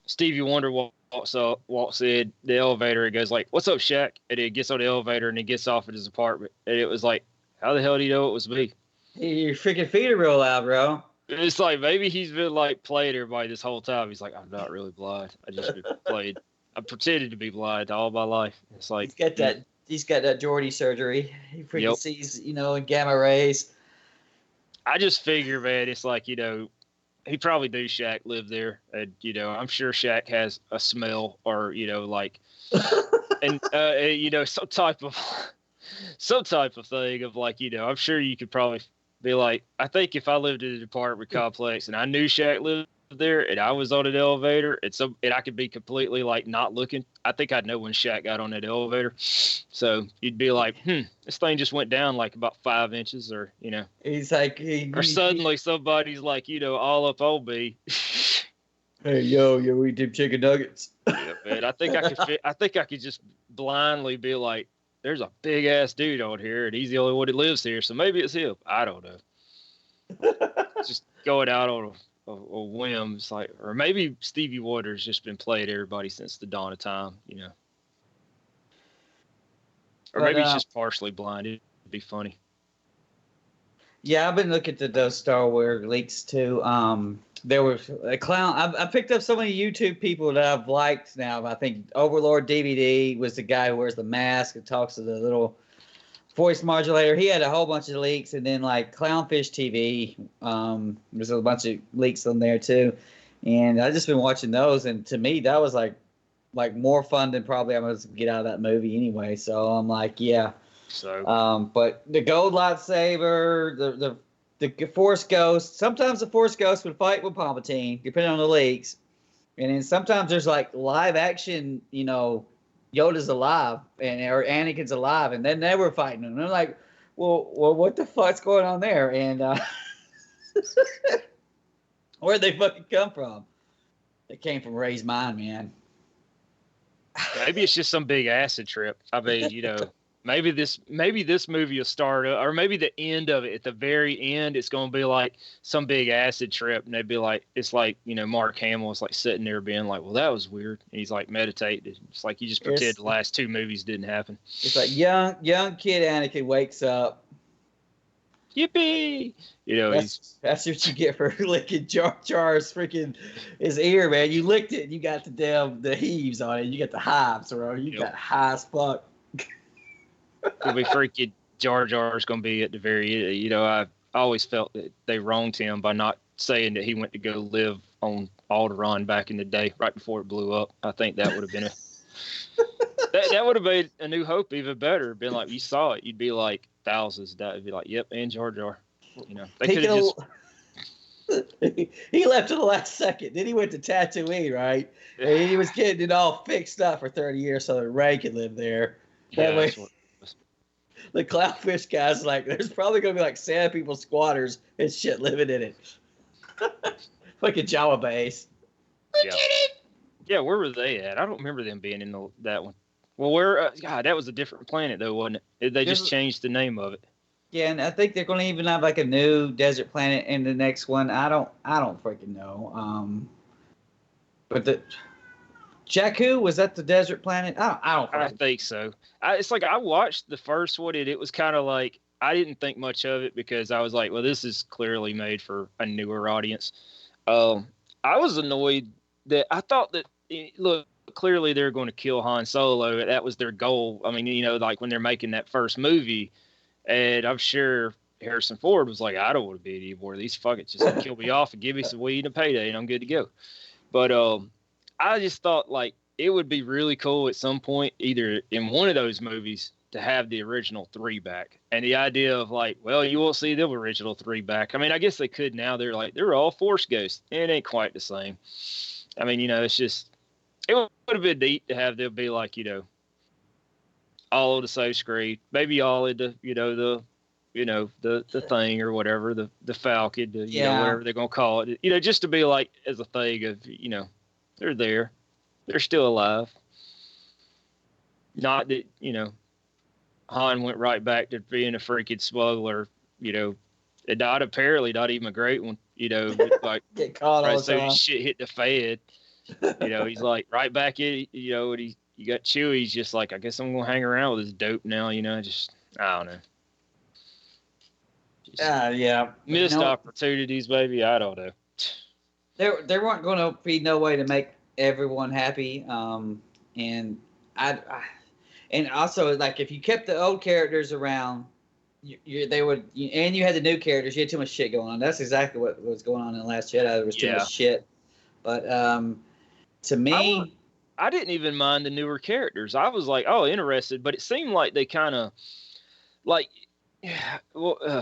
Stevie Wonder walks in the elevator and goes like, "What's up, Shaq?" And he gets on the elevator and he gets off at his apartment. And it was like, how the hell do you know it was me? Your freaking feet are real loud, bro. It's like maybe he's been like playing everybody this whole time. He's like, I'm not really blind. I just been played. I pretended to be blind all my life. It's like he's got that Geordie surgery. He freaking Yep. sees, in gamma rays. I just figure, man, it's like, he probably knew Shaq lived there. And, I'm sure Shaq has a smell or, like, and, some type of thing of like, I'm sure you could probably be like, I think if I lived in an apartment complex and I knew Shaq lived there and I was on an elevator and I could be completely like not looking, I think I'd know when Shaq got on that elevator. So you'd be like, this thing just went down like about 5 inches, or He's like, or suddenly somebody's like, all up on me. Hey, yo, we did chicken nuggets. Yeah, man. I think I could just blindly be like, there's a big ass dude on here and he's the only one that lives here, so maybe it's him. I don't know. Just going out on a whim. It's like, or maybe Stevie Wonder's just been playing everybody since the dawn of time, Or maybe he's just partially blind. It'd be funny. Yeah, I've been looking at those Star Wars leaks too. There was a clown. I picked up so many YouTube people that I've liked now. I think Overlord DVD was the guy who wears the mask and talks to the little voice modulator. He had a whole bunch of leaks, and then like Clownfish TV. There's a bunch of leaks on there too, and I just been watching those. And to me, that was like more fun than probably I'm gonna get out of that movie anyway. So I'm like, yeah. So, but the gold lightsaber, the Force Ghost. Sometimes the Force Ghost would fight with Palpatine, depending on the leaks. And then sometimes there's like live action, Yoda's alive or Anakin's alive, and then they were fighting. And they're like, well, what the fuck's going on there? And where'd they fucking come from? They came from Rey's mind, man. Maybe it's just some big acid trip. I mean, maybe this movie will start, or maybe the end of it, at the very end, it's going to be like some big acid trip, and they'd be like, it's like, Mark Hamill is like sitting there being like, well, that was weird. And he's like meditating. It's like you just pretend the last two movies didn't happen. It's like young kid Anakin wakes up. Yippee! That's what you get for licking Jar Jar's freaking his ear, man. You licked it, and you got the heaves on it. You got the hives, bro. You got high as fuck. It'll be freaking Jar Jar's going to be at the very end. I always felt that they wronged him by not saying that he went to go live on Alderaan back in the day, right before it blew up. I think that would have been that would have made A New Hope even better. Been like, you saw it, you'd be like thousands. That would be like, yep, and Jar Jar. They could have just. He left at the last second. Then he went to Tatooine, right? And he was getting it all fixed up for 30 years so that Rey could live there. That way. The Clownfish guy's like, there's probably going to be like Sand People squatters and shit living in it. Like a Jawa base. Yeah. Yeah, where were they at? I don't remember them being in that one. Well, God, that was a different planet though, wasn't it? They just changed the name of it. Yeah, and I think they're going to even have like a new desert planet in the next one. I don't freaking know. But the Jakku, was that the desert planet? I think so. It's like I watched the first one and it was kind of like I didn't think much of it because I was like, well, this is clearly made for a newer audience. I was annoyed that I thought that look, clearly they're going to kill Han Solo. That was their goal. I mean, like when they're making that first movie, and I'm sure Harrison Ford was like, I don't want to be any more of these. Fuck it, just kill me off and give me some weed and a payday, and I'm good to go. But I just thought like it would be really cool at some point, either in one of those movies, to have the original three back. And the idea of like, well, you won't see the original three back. I mean, I guess they could now. They're all Force ghosts. It ain't quite the same. I mean, it's just, it would have been neat to have them be like, all on the same screen, maybe all into, the thing or whatever, the Falcon, whatever they're going to call it, just to be like as a thing of, they're there. They're still alive. Not that, Han went right back to being a freaking smuggler, and not apparently not even a great one, like get caught all the time. Shit hit the fan. He's like right back in. When you got Chewie, he's just like, I guess I'm gonna hang around with this dope now. Just I don't know. Yeah. Missed opportunities, baby. I don't know. There weren't going to be no way to make everyone happy. And and also like if you kept the old characters around, they would, and you had the new characters. You had too much shit going on. That's exactly what was going on in the Last Jedi. There was too much shit. But to me, I didn't even mind the newer characters. I was like, oh, interested, but it seemed like they kind of like.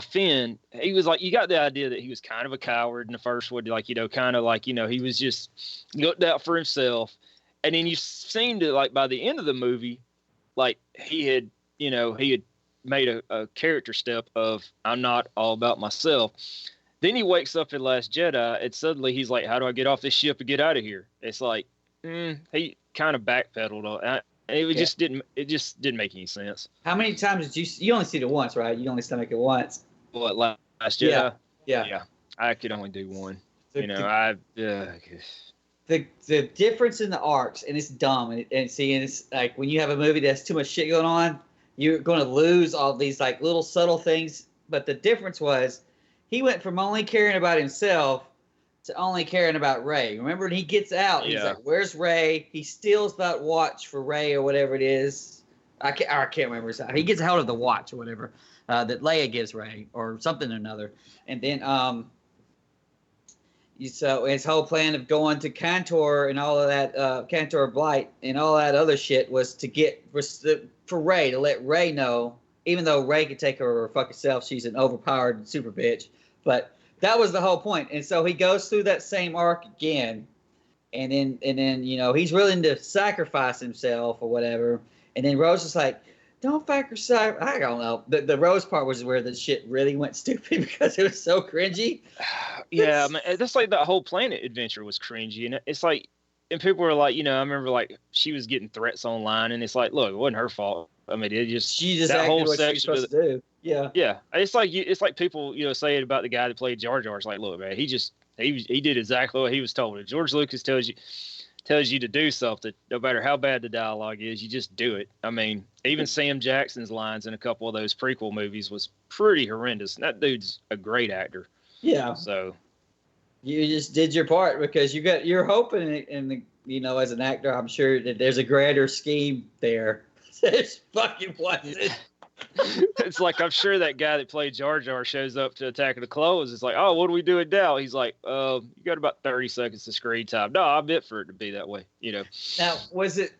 Finn, he was like, you got the idea that he was kind of a coward in the first one, like, kind of like, he was just looked out for himself. And then you seemed to, like, by the end of the movie, like, he had made a character step of, I'm not all about myself. Then he wakes up in Last Jedi, and suddenly he's like, how do I get off this ship and get out of here? It's like, he kind of backpedaled on. It just didn't make any sense. How many times did you only see it once, right? You only stomach it once. What, Last Jedi? Yeah. I could only do one. The difference in the arcs, and it's dumb, and it's like when you have a movie that's too much shit going on, you're going to lose all these like little subtle things. But the difference was he went from only caring about himself to only caring about Rey. Remember when he gets out, he's like, where's Rey? He steals that watch for Rey or whatever it is. I can't remember. He gets hold of the watch or whatever that Leia gives Rey or something or another. And then so his whole plan of going to Cantor and all of that, Cantor Blight and all that other shit was to get for Rey, to let Rey know, even though Rey could take her or fuck herself, she's an overpowered super bitch. But that was the whole point. And so he goes through that same arc again. And then he's willing to sacrifice himself or whatever. And then Rose is like, don't sacrifice. I don't know. The Rose part was where the shit really went stupid because it was so cringy. Yeah, I mean, that's like that whole planet adventure was cringy. And it's like, and people were like, I remember like she was getting threats online. And it's like, look, it wasn't her fault. I mean, she just acted what she was supposed to do. Yeah. Yeah. It's like people, saying about the guy that played Jar Jar. It's like, look, man, he did exactly what he was told. If George Lucas tells you to do something, no matter how bad the dialogue is, you just do it. I mean, even Sam Jackson's lines in a couple of those prequel movies was pretty horrendous. And that dude's a great actor. Yeah. So you just did your part because you're hoping as an actor, I'm sure that there's a grander scheme there. There's fucking wasn't. It's like, I'm sure that guy that played Jar Jar shows up to Attack of the Clones. It's like, oh, what do we do now? He's like, you got about 30 seconds of screen time. No, I meant for it to be that way, Now, was it,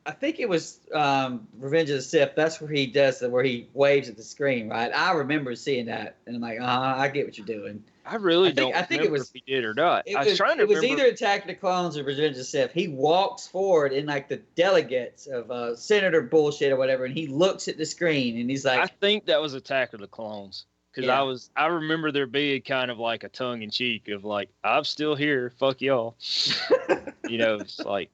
I think it was Revenge of the Sith. That's where he does where he waves at the screen, right? I remember seeing that, and I'm like, I get what you're doing. I think it was, if he did or not. I was trying to remember. It was either Attack of the Clones or Revenge of the Sith. He walks forward in like the delegates of Senator bullshit or whatever, and he looks at the screen and he's like, I think that was Attack of the Clones. Because I remember there being kind of like a tongue in cheek of like, I'm still here, fuck y'all. It's like,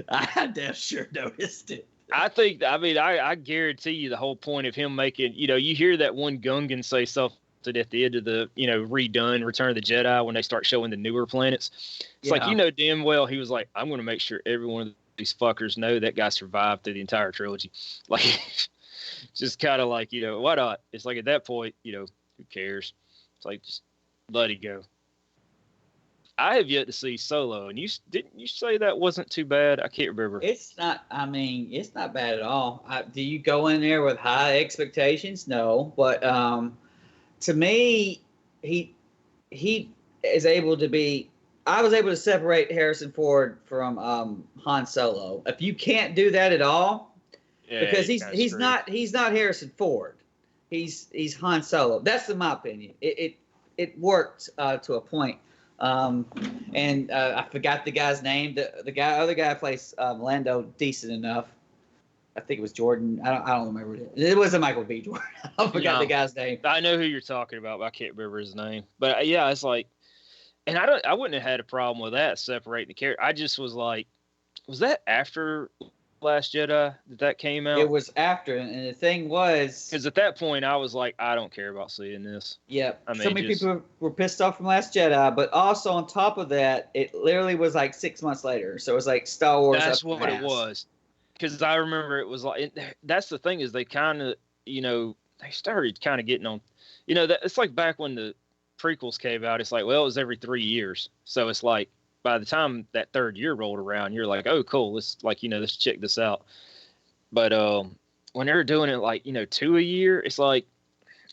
I damn sure noticed it. I guarantee you the whole point of him making, you hear that one Gungan say something at the end of the, redone Return of the Jedi when they start showing the newer planets. It's like, damn well he was like, I'm going to make sure every one of these fuckers know that guy survived through the entire trilogy. Like, just kind of like, why not? It's like at that point, who cares? It's like, just let it go. I have yet to see Solo, and didn't you say that wasn't too bad? I can't remember. It's not. I mean, it's not bad at all. Do you go in there with high expectations? No, but to me, he is able to be. I was able to separate Harrison Ford from Han Solo. If you can't do that at all, because he's not Harrison Ford. He's Han Solo. That's in my opinion. It worked to a point. And I forgot the guy's name. The other guy plays Lando decent enough. I think it was Jordan. I don't remember it. It wasn't Michael B. Jordan. I forgot the guy's name. I know who you're talking about, but I can't remember his name. But yeah, it's like, and I wouldn't have had a problem with that separating the character. I just was like, was that after Last Jedi that came It out? was after, and the thing was, Because at that point, I was like, I don't care about seeing this. yeah, I so mean, many just people were pissed off from Last Jedi, but also on top of that, it literally was like 6 months later. So it was like Star Wars up that's the what it ass. was. Because I remember it was like, that's the thing is they kind of, they started kind of getting on, that it's like back when the prequels came out. It's like, well, it was every 3 years, so it's like by the time that third year rolled around, you're like, oh, cool, let's check this out. But when they're doing it like 2 a year, it's like,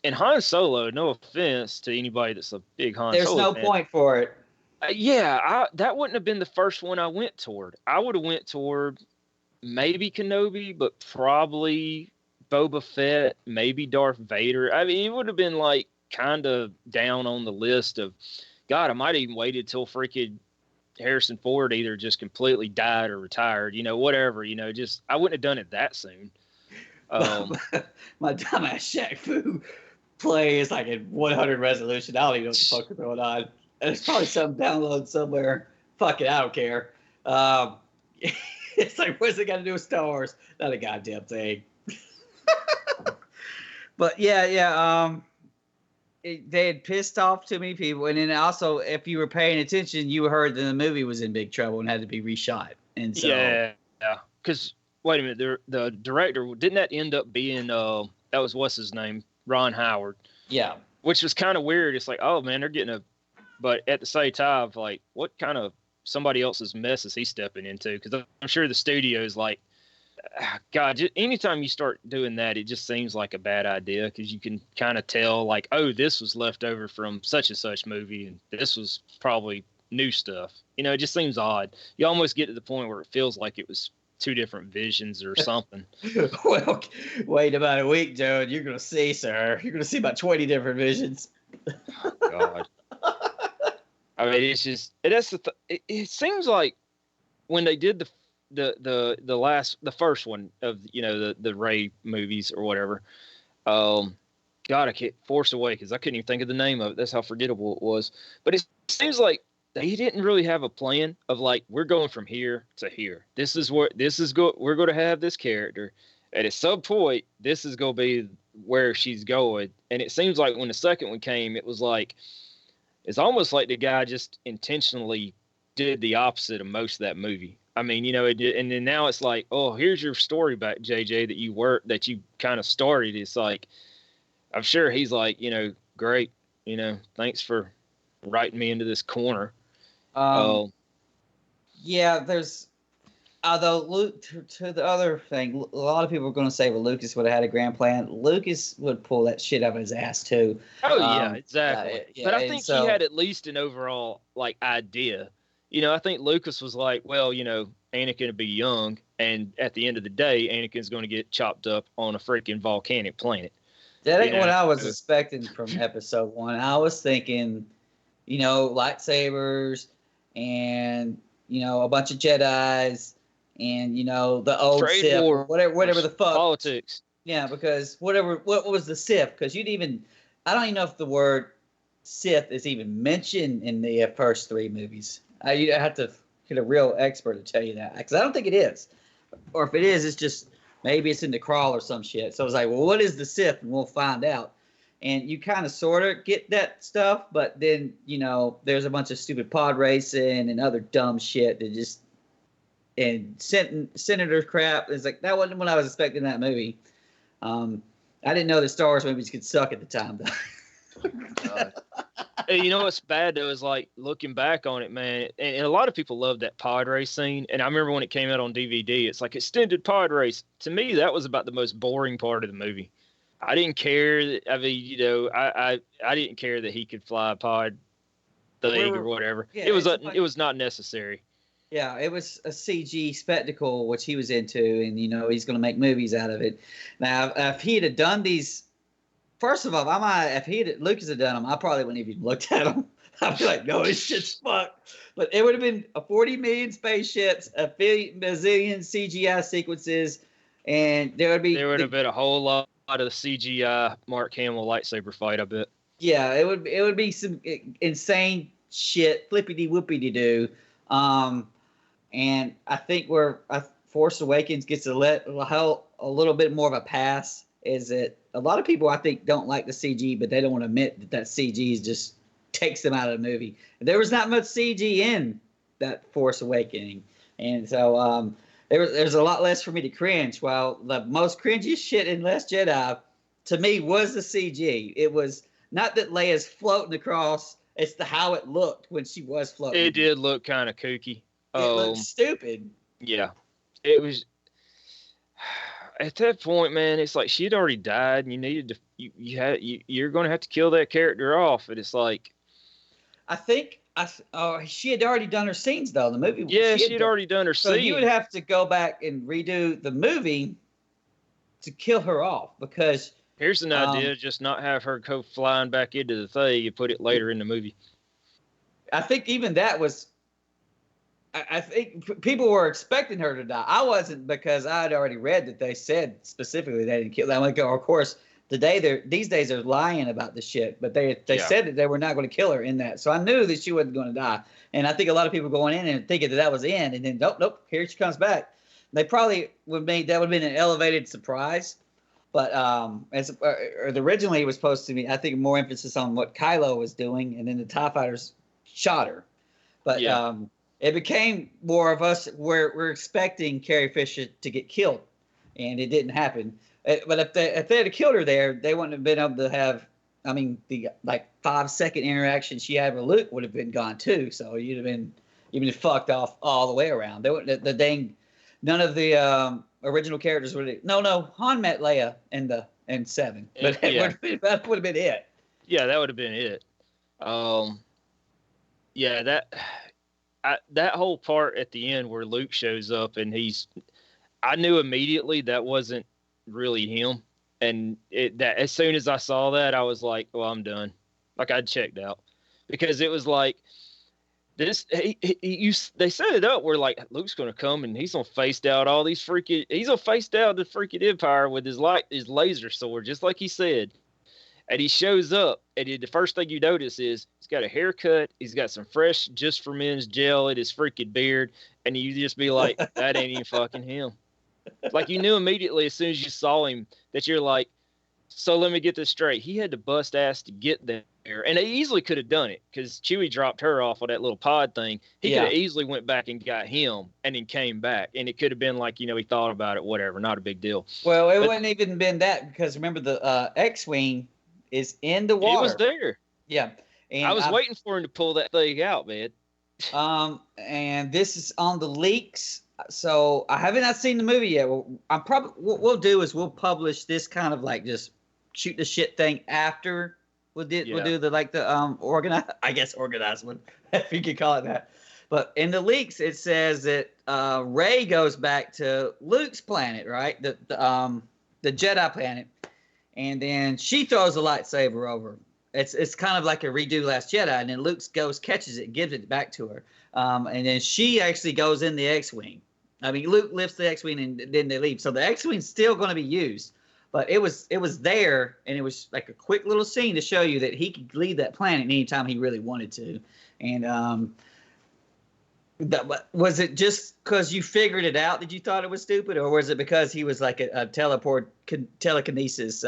and Han Solo. No offense to anybody that's a big Han There's Solo no fan. point for it. Yeah, that wouldn't have been the first one I went toward. I would have went toward maybe Kenobi, but probably Boba Fett, maybe Darth Vader. I mean, it would have been like kind of down on the list of. God, I might have even waited till freaking Harrison Ford either just completely died or retired, whatever, just I wouldn't have done it that soon. My dumbass Shaq Fu play is like in 100 resolution. I don't even know what the fuck is going on. There's probably some download somewhere. Fuck it, I don't care. It's like, what's it got to do with Star Wars? Not a goddamn thing. But yeah. They had pissed off too many people, and then also, if you were paying attention, you heard that the movie was in big trouble and had to be reshot. And so, yeah, because wait a minute, the director didn't that end up being that was what's his name, Ron Howard? Yeah, which was kind of weird. It's like, oh man, they're getting but at the same time, like, what kind of somebody else's mess is he stepping into? Because I'm sure the studio's like, God, anytime you start doing that, it just seems like a bad idea because you can kind of tell, like, oh, this was left over from such and such movie, and this was probably new stuff. It just seems odd. You almost get to the point where it feels like it was two different visions or something. Well, wait about a week, Joe, and you're going to see, sir. You're going to see about 20 different visions. Oh, God. I mean, it's just, it seems like when they did the first one of the Rey movies or whatever. God, I can't Force Awakens. I couldn't even think of the name of it. That's how forgettable it was. But it seems like they didn't really have a plan of like, we're going from here to here. We're going to have this character, and at some point, this is going to be where she's going. And it seems like when the second one came, it was like, it's almost like the guy just intentionally did the opposite of most of that movie. I mean, and then now it's like, oh, here's your story back, JJ, that you kind of started. It's like, I'm sure he's like, great, thanks for writing me into this corner. Yeah, there's, although Luke, to the other thing, a lot of people are going to say, well, Lucas would have had a grand plan. Lucas would pull that shit out of his ass too. Oh yeah, exactly. Yeah, but I think he had at least an overall like idea. I think Lucas was like, well, Anakin would be young, and at the end of the day, Anakin's going to get chopped up on a freaking volcanic planet. That ain't what I was expecting from episode 1. I was thinking, lightsabers and, a bunch of Jedis and, the old Trade Sith, war, whatever the fuck. Politics. Yeah, because what was the Sith? Because I don't even know if the word Sith is even mentioned in the first 3 movies. You have to get a real expert to tell you that, because I don't think it is. Or if it is, it's just maybe it's in the crawl or some shit. So I was like, well, what is the Sith? And we'll find out. And you kind of sort of get that stuff, but then, there's a bunch of stupid pod racing and other dumb shit that just, and senator crap. It's like, that wasn't what I was expecting in that movie. I didn't know that Star Wars movies could suck at the time, though. Hey, you know what's bad though is like looking back on it, man, and a lot of people love that pod race scene. And I remember when it came out on DVD, it's like extended pod race. To me, that was about the most boring part of the movie. I didn't care that, I mean, I didn't care that he could fly a pod thing or whatever. Yeah, it was not necessary. Yeah, it was a CG spectacle, which he was into, and he's going to make movies out of it. Now, if he had done these. First of all, if Lucas had done them, I probably wouldn't have even looked at them. I'd be like, no, this shit's fucked. But it would have been a 40 million spaceships, a bazillion CGI sequences, and there would have been a whole lot of CGI Mark Hamill lightsaber fight, I bet. Yeah, it would be some insane shit, flippity whoopity do. And I think Force Awakens gets a little bit more of a pass is that a lot of people I think don't like the CG, but they don't want to admit that CG just takes them out of the movie. There was not much CG in that Force Awakening, and so there's a lot less for me to cringe. While the most cringy shit in Last Jedi to me was the CG. It was not that Leia's floating across; it's how it looked when she was floating. It did look kind of kooky. It looked stupid. Yeah, it was. At that point, man, it's like she had already died, and you needed to. You're going to have to kill that character off, and it's like. I think she had already done her scenes though. The movie. Yeah, she had already done her scenes. So you would have to go back and redo the movie to kill her off because. Here's an idea: just not have her go flying back into the thing. You put it later in the movie. I think even that was. I think people were expecting her to die. I wasn't because I had already read that they said specifically they didn't kill them. Like, of course, these days they're lying about the shit, but they said that they were not going to kill her in that. So I knew that she wasn't going to die. And I think a lot of people going in and thinking that was in, and then nope, here she comes back. They probably would have been an elevated surprise. But originally it was supposed to be, I think, more emphasis on what Kylo was doing, and then the TIE fighters shot her. But it became more of us where we're expecting Carrie Fisher to get killed, and it didn't happen. But if they had killed her there, they wouldn't have been able to have. I mean, the 5-second interaction she had with Luke would have been gone too. So you'd been fucked off all the way around. They wouldn't none of the original characters would have. No, Han met Leia in 7, but that would have been it. Yeah, that would have been it. That whole part at the end where Luke shows up and I knew immediately that wasn't really him. And that as soon as I saw that, I was like, well, I'm done. Like I'd checked out because it was like this. They set it up where like Luke's going to come and he's going to face down the freaking Empire with his laser sword, just like he said. And he shows up, and the first thing you notice is he's got a haircut. He's got some fresh Just for Men's gel in his freaking beard, and you just be like, that ain't even fucking him. Like you knew immediately as soon as you saw him that you're like, so let me get this straight. He had to bust ass to get there, and they easily could have done it because Chewie dropped her off of that little pod thing. He could have easily went back and got him, and then came back, and it could have been like he thought about it, whatever, not a big deal. Well, it wouldn't even been that because remember the X-wing is in the water. It was there. Yeah. And I was waiting for him to pull that thing out, man. And this is on the leaks. So I haven't seen the movie yet. What we'll do is we'll publish this kind of like just shoot the shit thing after we'll do the organized one, if you could call it that. But in the leaks it says that Rey goes back to Luke's planet, right? The Jedi planet. And then she throws a lightsaber over. It's kind of like a redo Last Jedi, and then Luke catches it, gives it back to her, and then she actually goes in the X-wing. I mean, Luke lifts the X-wing, and then they leave. So the X-wing's still going to be used, but it was there, and it was like a quick little scene to show you that he could leave that planet anytime he really wanted to. And was it just because you figured it out that you thought it was stupid, or was it because he was like a telekinesis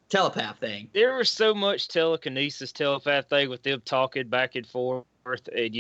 telepath thing? There was so much telekinesis telepath thing with them talking back and forth, and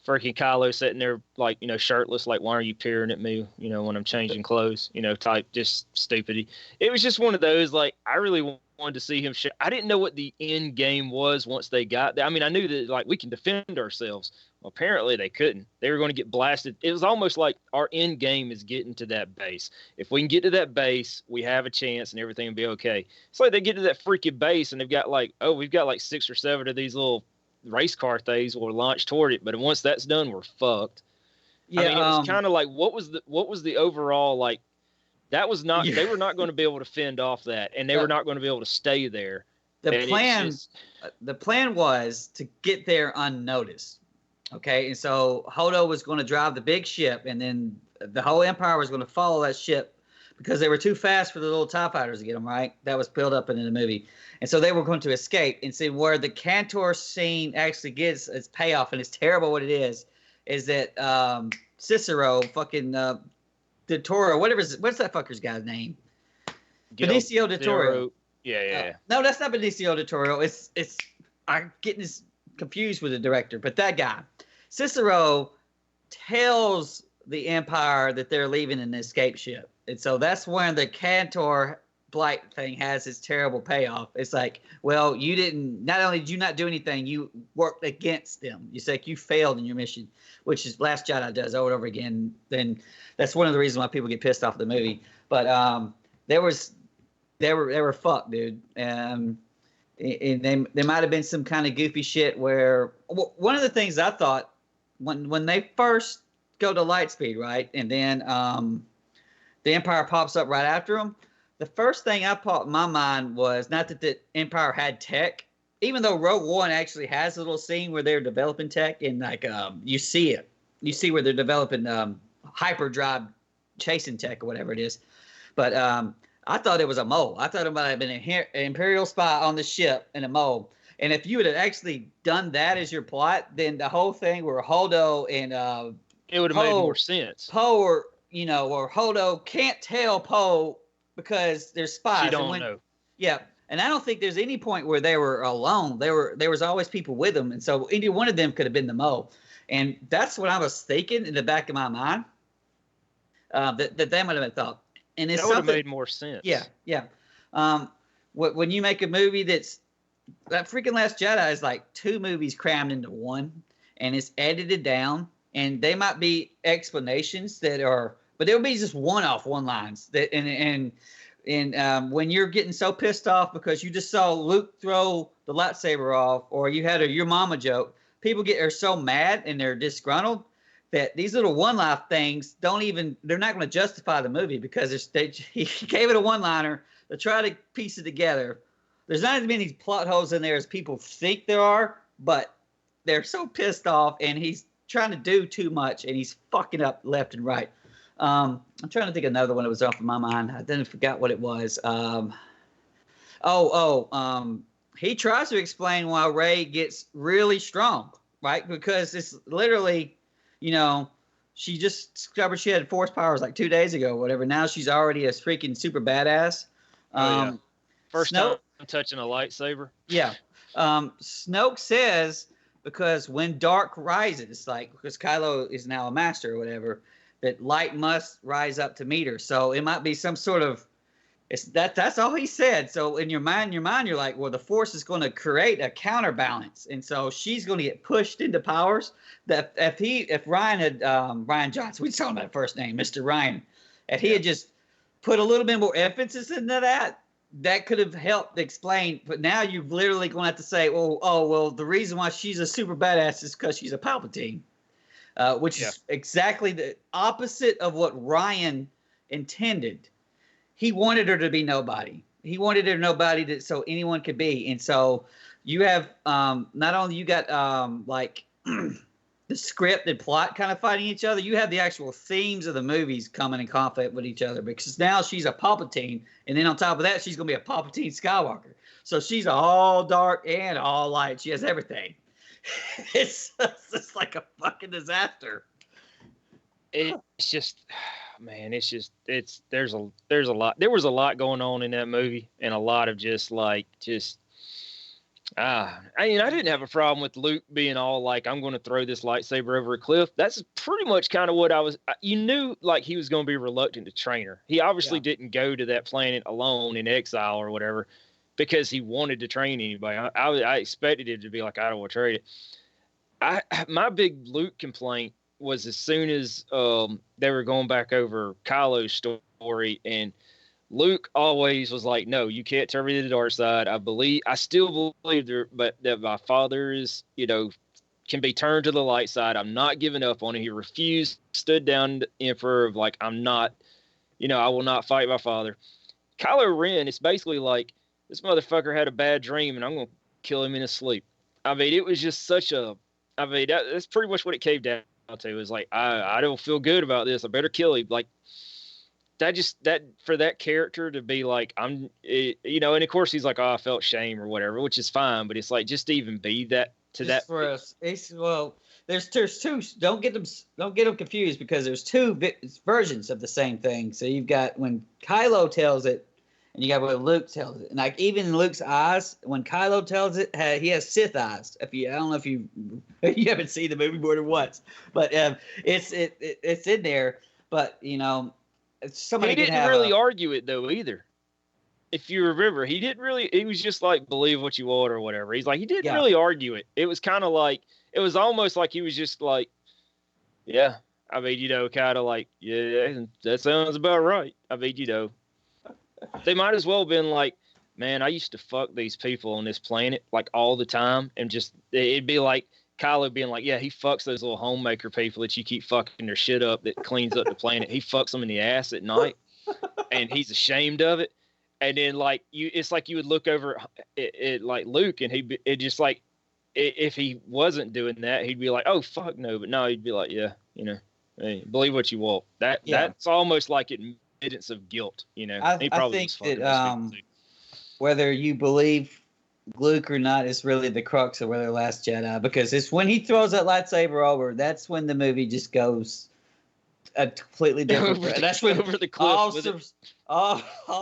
freaking Kylo sitting there like shirtless, like why are you peering at me? When I'm changing clothes, type just stupidity. It was just one of those like I really wanted to see him. I didn't know what the end game was once they got there. I mean, I knew that like we can defend ourselves. Well, apparently they couldn't. They were going to get blasted. It was almost like our end game is getting to that base. If we can get to that base, we have a chance and everything will be okay. It's like they get to that freaking base and they've got we've got 6 or 7 of these little race car things will launch toward it. But once that's done, we're fucked. Yeah, I mean, it was kind of like what was the overall like? That was not. Yeah. They were not going to be able to fend off that, and they were not going to be able to stay there. The plan was to get there unnoticed. Okay, and so Hodo was going to drive the big ship, and then the whole Empire was going to follow that ship because they were too fast for the little TIE fighters to get them, right? That was built up in the movie. And so they were going to escape. And see where the Cantor scene actually gets its payoff, and it's terrible what it is that Cicero fucking del Toro, what's that fucker's guy's name? Benicio del Toro. Yeah. No, that's not Benicio del Toro. It's I'm getting this confused with the director, but that guy, Cicero, tells the Empire that they're leaving an escape ship, and so that's when the Cantor Blight thing has its terrible payoff. It's like, well, you didn't. Not only did you not do anything, you worked against them. You say you failed in your mission, which is Last Jedi does over and over again. Then that's one of the reasons why people get pissed off at the movie. But they were fucked, dude. And there might have been some kind of goofy shit where one of the things I thought when they first go to Lightspeed, right, and then the Empire pops up right after them. The first thing I popped in my mind was not that the Empire had tech, even though Rogue One actually has a little scene where they're developing tech, and like you see it, you see where they're developing hyperdrive chasing tech or whatever it is. But I thought it was a mole. I thought it might have been an Imperial spy on the ship and a mole. And if you would have actually done that as your plot, then the whole thing where Holdo and it would have made more sense. Poe or Holdo can't tell Poe because they're spies. You don't know. Yeah. And I don't think there's any point where they were alone. There was always people with them. And so any one of them could have been the mole. And that's what I was thinking in the back of my mind. That they might have thought. And it's that would have made more sense. Yeah. When you make a movie that freaking Last Jedi is like 2 movies crammed into one, and it's edited down, and they might be explanations that are, but they'll be just one-off one-lines that, and when you're getting so pissed off because you just saw Luke throw the lightsaber off, or you had a your mama joke, people are so mad and they're disgruntled that these little one-line things they're not going to justify the movie because he gave it a one-liner. They try to piece it together. There's not as many plot holes in there as people think there are, but they're so pissed off, and he's trying to do too much, and he's fucking up left and right. I'm trying to think of another one that was off of my mind. I then forgot what it was. He tries to explain why Rey gets really strong, right? Because it's literally, she just discovered she had force powers like 2 days ago or whatever. Now she's already a freaking super badass. First time I'm touching a lightsaber. Yeah. Snoke says because when dark rises, like because Kylo is now a master or whatever, that light must rise up to meet her. So it might be some sort of that's all he said. So in your mind, you're like, well, the Force is going to create a counterbalance, and so she's going to get pushed into powers that if Ryan had Ryan Johnson, we saw him by first name, Mr. Ryan, if he had just put a little bit more emphasis into that could have helped explain. But now you're literally going to have to say, well, the reason why she's a super badass is because she's a Palpatine, which is exactly the opposite of what Ryan intended. He wanted her to be nobody. He wanted her nobody that so anyone could be. And so you have not only you got like the script and plot kind of fighting each other, you have the actual themes of the movies coming in conflict with each other because now she's a Palpatine, and then on top of that, she's going to be a Palpatine Skywalker. So she's all dark and all light. She has everything. It's like a fucking disaster. It's just, man, there's a lot. There was a lot going on in that movie, and a lot of I didn't have a problem with Luke being all like, I'm going to throw this lightsaber over a cliff. That's pretty much kind of what you knew, like he was going to be reluctant to train her. He obviously didn't go to that planet alone in exile or whatever because he wanted to train anybody. I expected it to be like, I don't want to trade it. My big Luke complaint was as soon as they were going back over Kylo's story, and Luke always was like, no, you can't turn me to the dark side. I still believe that my father is, can be turned to the light side. I'm not giving up on it. He refused, stood down the Emperor of like, I'm not, I will not fight my father. Kylo Ren, it's basically like, this motherfucker had a bad dream and I'm going to kill him in his sleep. I mean, it was just that's pretty much what it came down to. It was like, I don't feel good about this. I better kill him. Like, that for that character to be like, and of course he's like, oh, I felt shame or whatever, which is fine, but it's like, just to even be that to just that for us. there's two. Don't get them confused because there's two versions of the same thing. So you've got when Kylo tells it, and you got when Luke tells it. And like even in Luke's eyes, when Kylo tells it, he has Sith eyes. I don't know if you haven't seen the movie more than once, but it's in there. But somebody he didn't really argue it though either. If you remember, he didn't really. He was just like, believe what you want or whatever. He's like, he didn't really argue it. It was kind of like, it was almost like he was just like, yeah. I mean, kind of like, yeah, that sounds about right. I mean, they might as well have been like, man, I used to fuck these people on this planet like all the time, and just it'd be like Kylo being like, yeah, he fucks those little homemaker people that you keep fucking their shit up that cleans up the planet. He fucks them in the ass at night, and he's ashamed of it. And then like it's like you would look over at like Luke, and it just like if he wasn't doing that, he'd be like, oh fuck no, but no, he'd be like, yeah, hey, believe what you want. That's almost like admittance of guilt, I think that whether you believe Luke or not is really the crux of whether The Last Jedi, because it's when he throws that lightsaber over, that's when the movie just goes a completely different. That's when over the cliff all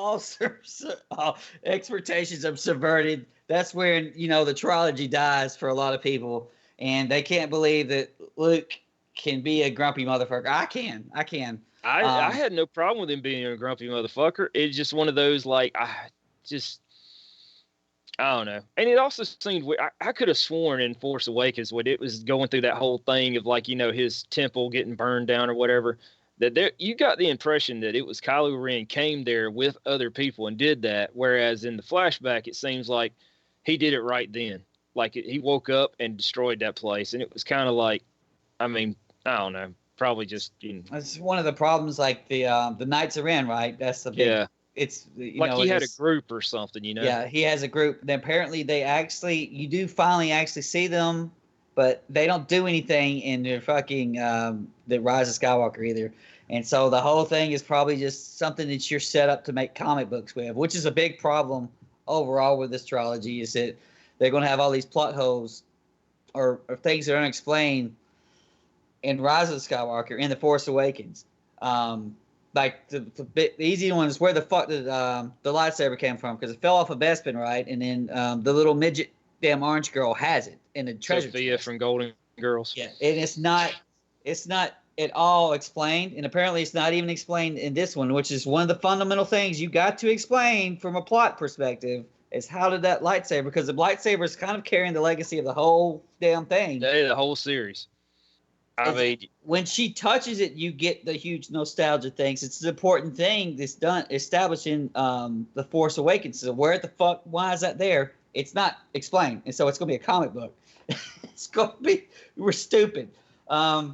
expectations are subverted. That's when the trilogy dies for a lot of people, and they can't believe that Luke can be a grumpy motherfucker. I can. I had no problem with him being a grumpy motherfucker. It's just one of those like I don't know. And it also seemed I could have sworn in Force Awakens when it was going through that whole thing of like his temple getting burned down or whatever, that you got the impression that it was Kylo Ren came there with other people and did that, whereas in the flashback it seems like he did it right then. Like he woke up and destroyed that place, and it was kind of like, I mean, I don't know, probably just. That's one of the problems. Like the Knights of Ren, right? That's the big. Yeah. It's like he had a group or something, Yeah, he has a group. And apparently, you do finally actually see them, but they don't do anything in their fucking the Rise of Skywalker either. And so the whole thing is probably just something that you're set up to make comic books with, which is a big problem overall with this trilogy. Is that they're going to have all these plot holes or things that are unexplained in Rise of Skywalker, in The Force Awakens. Like the easy one is where the fuck did the lightsaber came from, because it fell off of Bespin, right? And then the little midget damn orange girl has it in the treasure chest from Golden Girls. Yeah, and it's not at all explained, and apparently it's not even explained in this one, which is one of the fundamental things you got to explain from a plot perspective. Is how did that lightsaber? Because the lightsaber is kind of carrying the legacy of the whole damn thing. The whole series. I mean, when she touches it, you get the huge nostalgia things. It's an important thing that's done establishing The Force Awakens. So why is that there? It's not explained, and so it's going to be a comic book. We're stupid. I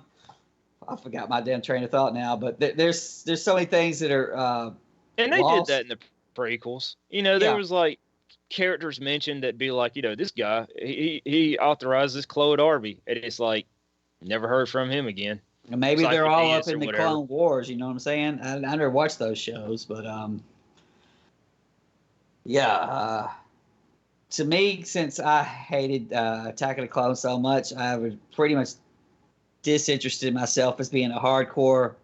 forgot my damn train of thought now, but there's so many things that are and they lost. Did that in the prequels. There was like characters mentioned that be like, this guy he authorized this Clone Arby, and it's like. Never heard from him again. And maybe they're all up in the Clone Wars. You know what I'm saying? I never watched those shows, but to me, since I hated Attack of the Clones so much, I was pretty much disinterested myself as being a hardcore.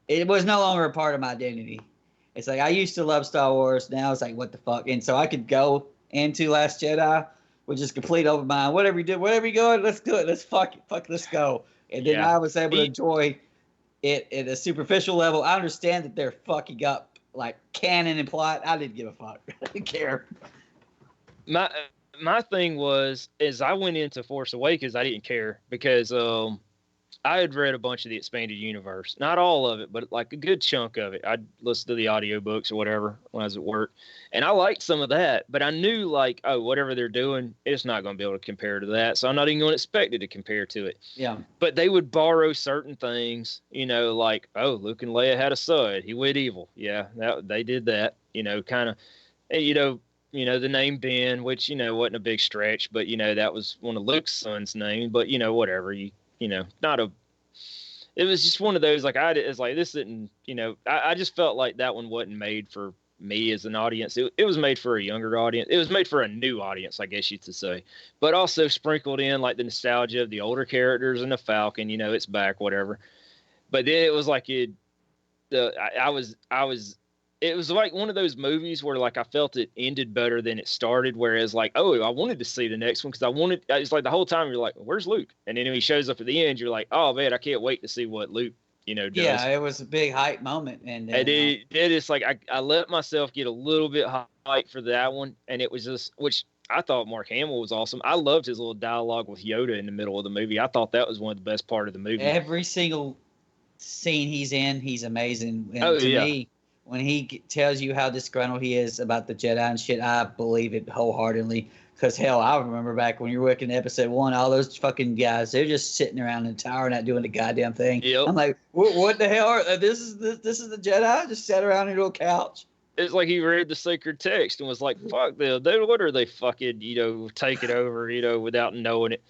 It was no longer a part of my identity. It's like I used to love Star Wars. Now it's like, what the fuck? And so I could go into Last Jedi with just complete open mind. Whatever you go, let's do it. Let's fuck, let's go. And then I was able to enjoy it at a superficial level. I understand that they're fucking up like canon and plot. I didn't give a fuck. I didn't care. My thing was, as I went into Force Awakens, I didn't care because I had read a bunch of the expanded universe. Not all of it, but like a good chunk of it. I'd listen to the audiobooks or whatever when I was at work. And I liked some of that, but I knew like, whatever they're doing, it's not going to be able to compare to that. So I'm not even going to expect it to compare to it. Yeah. But they would borrow certain things, like, Luke and Leia had a son. He went evil. Yeah, they did that, kind of, the name Ben, which, wasn't a big stretch, but, that was one of Luke's son's name, but, whatever, it was just one of those, like, this didn't, I just felt like that one wasn't made for me as an audience. It was made for a younger audience. It was made for a new audience, I guess you could say, but also sprinkled in like the nostalgia of the older characters and the Falcon. You know, it's back, whatever. But then it was like I was. It was like one of those movies where like I felt it ended better than it started. Whereas like, oh, I wanted to see the next one because it's like the whole time you're like, where's Luke? And then when he shows up at the end, you're like, oh man, I can't wait to see what Luke, does. Yeah, it was a big hype moment, and it's like I let myself get a little bit hyped for that one, and it was just, which I thought Mark Hamill was awesome. I loved his little dialogue with Yoda in the middle of the movie. I thought that was one of the best part of the movie. Every single scene he's in, he's amazing. And to me, when he tells you how disgruntled he is about the Jedi and shit, I believe it wholeheartedly. Because, hell, I remember back when you were working episode 1, all those fucking guys, they're just sitting around in the tower not doing the goddamn thing. Yep. I'm like, what the hell? This is the Jedi? Just sat around in a little couch? It's like he read the sacred text and was like, fuck them. What are they fucking, taking over, without knowing it?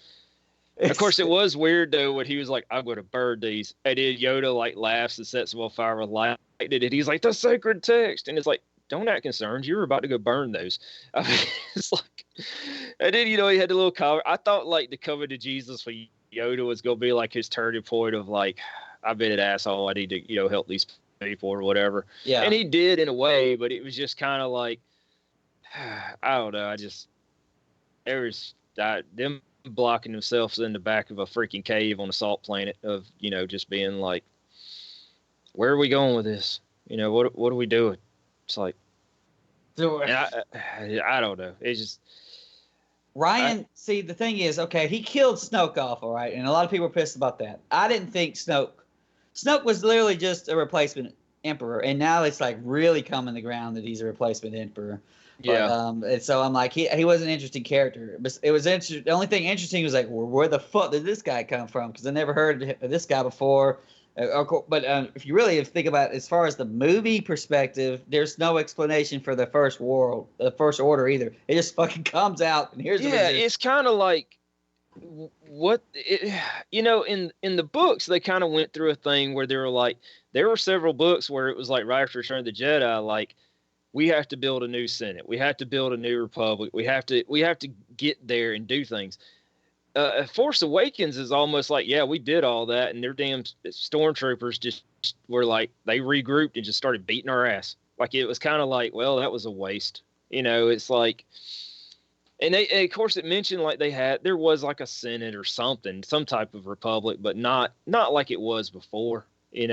Of course, it was weird, though, when he was like, I'm going to burn these. And then Yoda, like, laughs and sets them on fire with lightning. And he's like, the sacred text. And it's like, don't act concerned. You were about to go burn those. I mean, it's like, and then, he had the little cover. I thought, like, the cover to Jesus for Yoda was going to be, like, his turning point of, like, I've been an asshole. I need to, help these people or whatever. Yeah. And he did in a way, but it was just kind of like, I don't know. Them blocking themselves in the back of a freaking cave on a salt planet of, just being like, where are we going with this? What are we doing? It's like, I don't know. It's just Ryan. See, the thing is, okay, he killed Snoke off, all right, and a lot of people are pissed about that. I didn't think Snoke was literally just a replacement emperor, and now it's like really coming to ground that he's a replacement emperor. Yeah. And so I'm like, he was an interesting character. But it was interesting. The only thing interesting was like, where the fuck did this guy come from? Because I never heard of this guy before. But if you really think about it, as far as the movie perspective, there's no explanation for the First Order either. It just fucking comes out and here's it's kind of like what in the books they kind of went through a thing where they were like, there were several books where it was like right after Return of the Jedi, like, we have to build a new Senate, we have to build a new Republic, we have to get there and do things. Force Awakens is almost like, yeah, we did all that, and their damn stormtroopers just were like, they regrouped and just started beating our ass. Like, it was kind of like, well, that was a waste. It's like, and of course it mentioned like there was like a Senate or something, some type of republic, but not like it was before. They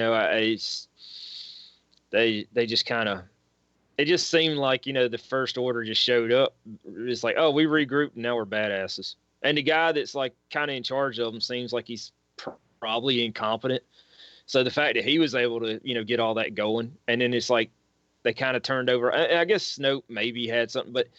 just kind of, it just seemed like, the First Order just showed up. It's like, oh, we regrouped and now we're badasses. And the guy that's like kind of in charge of them seems like he's probably incompetent. So the fact that he was able to, get all that going, and then it's like they kind of turned over. I guess Snoke maybe had something, but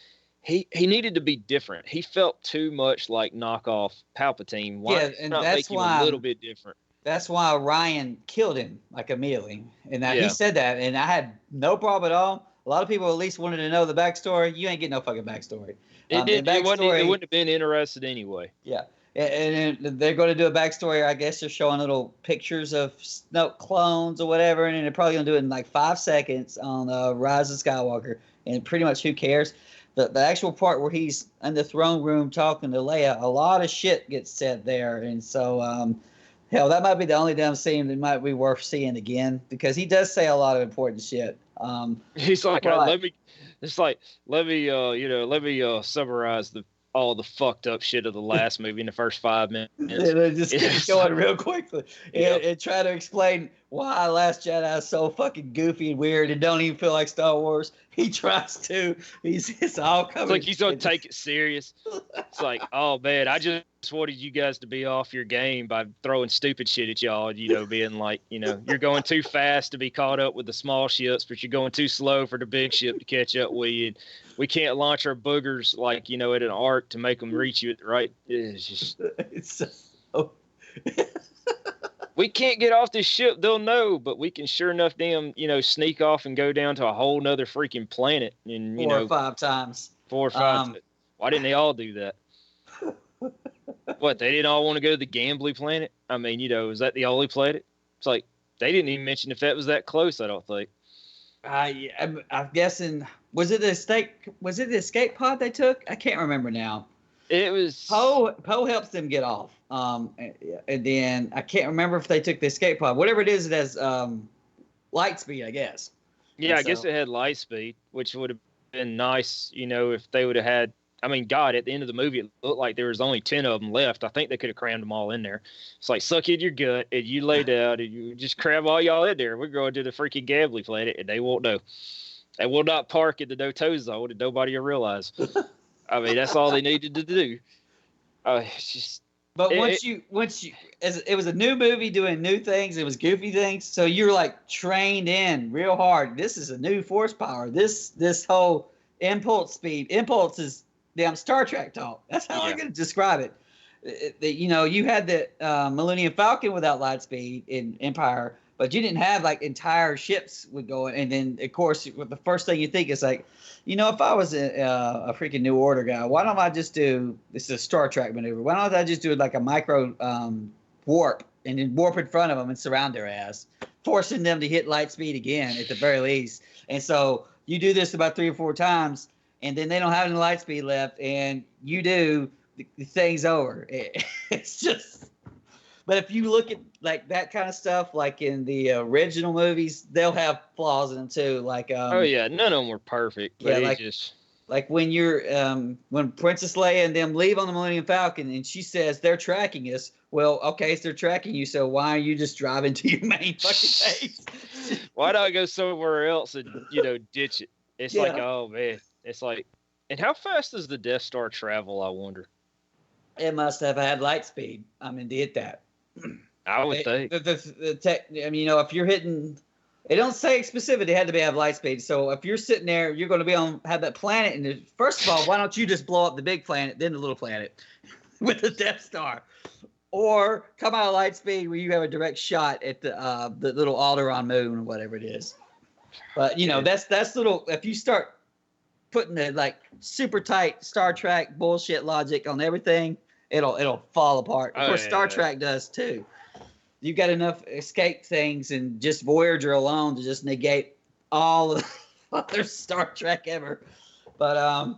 he needed to be different. He felt too much like knockoff Palpatine. Why not make him a little bit different? That's why Ryan killed him like immediately. And he said that, and I had no problem at all. A lot of people at least wanted to know the backstory. You ain't getting no fucking backstory. It wouldn't have been interested anyway. Yeah. And they're going to do a backstory. I guess they're showing little pictures of Snoke clones or whatever, and they're probably going to do it in like 5 seconds on Rise of Skywalker. And pretty much who cares? The actual part where he's in the throne room talking to Leia, a lot of shit gets said there. And so, hell, that might be the only damn scene that might be worth seeing again, because he does say a lot of important shit. He's like, let me summarize all the fucked up shit of the last movie in the first 5 minutes. And just keep going real quickly and try to explain why Last Jedi is so fucking goofy and weird and don't even feel like Star Wars. He tries to. It's all coming. It's like he's gonna take it serious. It's like, oh man, I just wanted you guys to be off your game by throwing stupid shit at y'all. Being like, you're going too fast to be caught up with the small ships, but you're going too slow for the big ship to catch up with you. We can't launch our boogers like at an arc to make them reach you at the right. It's just. It's so. We can't get off this ship, they'll know, but we can sure enough sneak off and go down to a whole nother freaking planet. And 4 or 5 times. 4 or 5 times. Why didn't they all do that? What, they didn't all want to go to the gambling planet? I mean, is that the only planet? It's like, they didn't even mention if that was that close, I don't think. Yeah, I'm guessing. Was it the escape pod they took? I can't remember now. It was Poe helps them get off. And then I can't remember if they took the escape pod. Whatever it is, it has light speed, I guess. Yeah, I guess it had light speed, which would have been nice, if they would have had. I mean, God, at the end of the movie, it looked like there was only 10 of them left. I think they could have crammed them all in there. It's like, suck in your gut, and you lay down, and you just cram all y'all in there. We're going to the freaking gambling planet, and they won't know. They will not park in the no-tow zone, and nobody will realize. I mean, that's all they needed to do. It's just. But once you, as it was a new movie doing new things, it was goofy things. So you're like trained in real hard. This is a new force power. This whole impulse is damn Star Trek talk. That's how I'm going to describe it. You had the Millennium Falcon without light speed in Empire, but you didn't have like entire ships would go. And then of course, the first thing you think is like, if I was a freaking New Order guy, why don't I just do this is a Star Trek maneuver? Why don't I just do like a micro warp and then warp in front of them and surround their ass, forcing them to hit light speed again at the very least. And so you do this about 3 or 4 times, and then they don't have any light speed left, and you do, the thing's over. It's just. But if you look at like that kind of stuff, like in the original movies, they'll have flaws in them too. Like oh yeah, none of them were perfect. But yeah, like when you're when Princess Leia and them leave on the Millennium Falcon, and she says they're tracking us. Well, okay, so they're tracking you. So why are you just driving to your main fucking base? Why not go somewhere else and ditch it? It's like, oh man, it's like, and how fast does the Death Star travel? I wonder. It must have had light speed. I mean, to hit that. I would think. The tech, I mean, if you're hitting, it don't say specific. They had to have light speed. So if you're sitting there, you're going to have that planet. And first of all, why don't you just blow up the big planet, then the little planet with the Death Star, or come out of light speed where you have a direct shot at the little Alderaan moon or whatever it is. But that's little. If you start putting the like super tight Star Trek bullshit logic on everything, it'll fall apart. Of course, Star Trek does too. You've got enough escape things and just Voyager alone to just negate all of the other Star Trek ever. But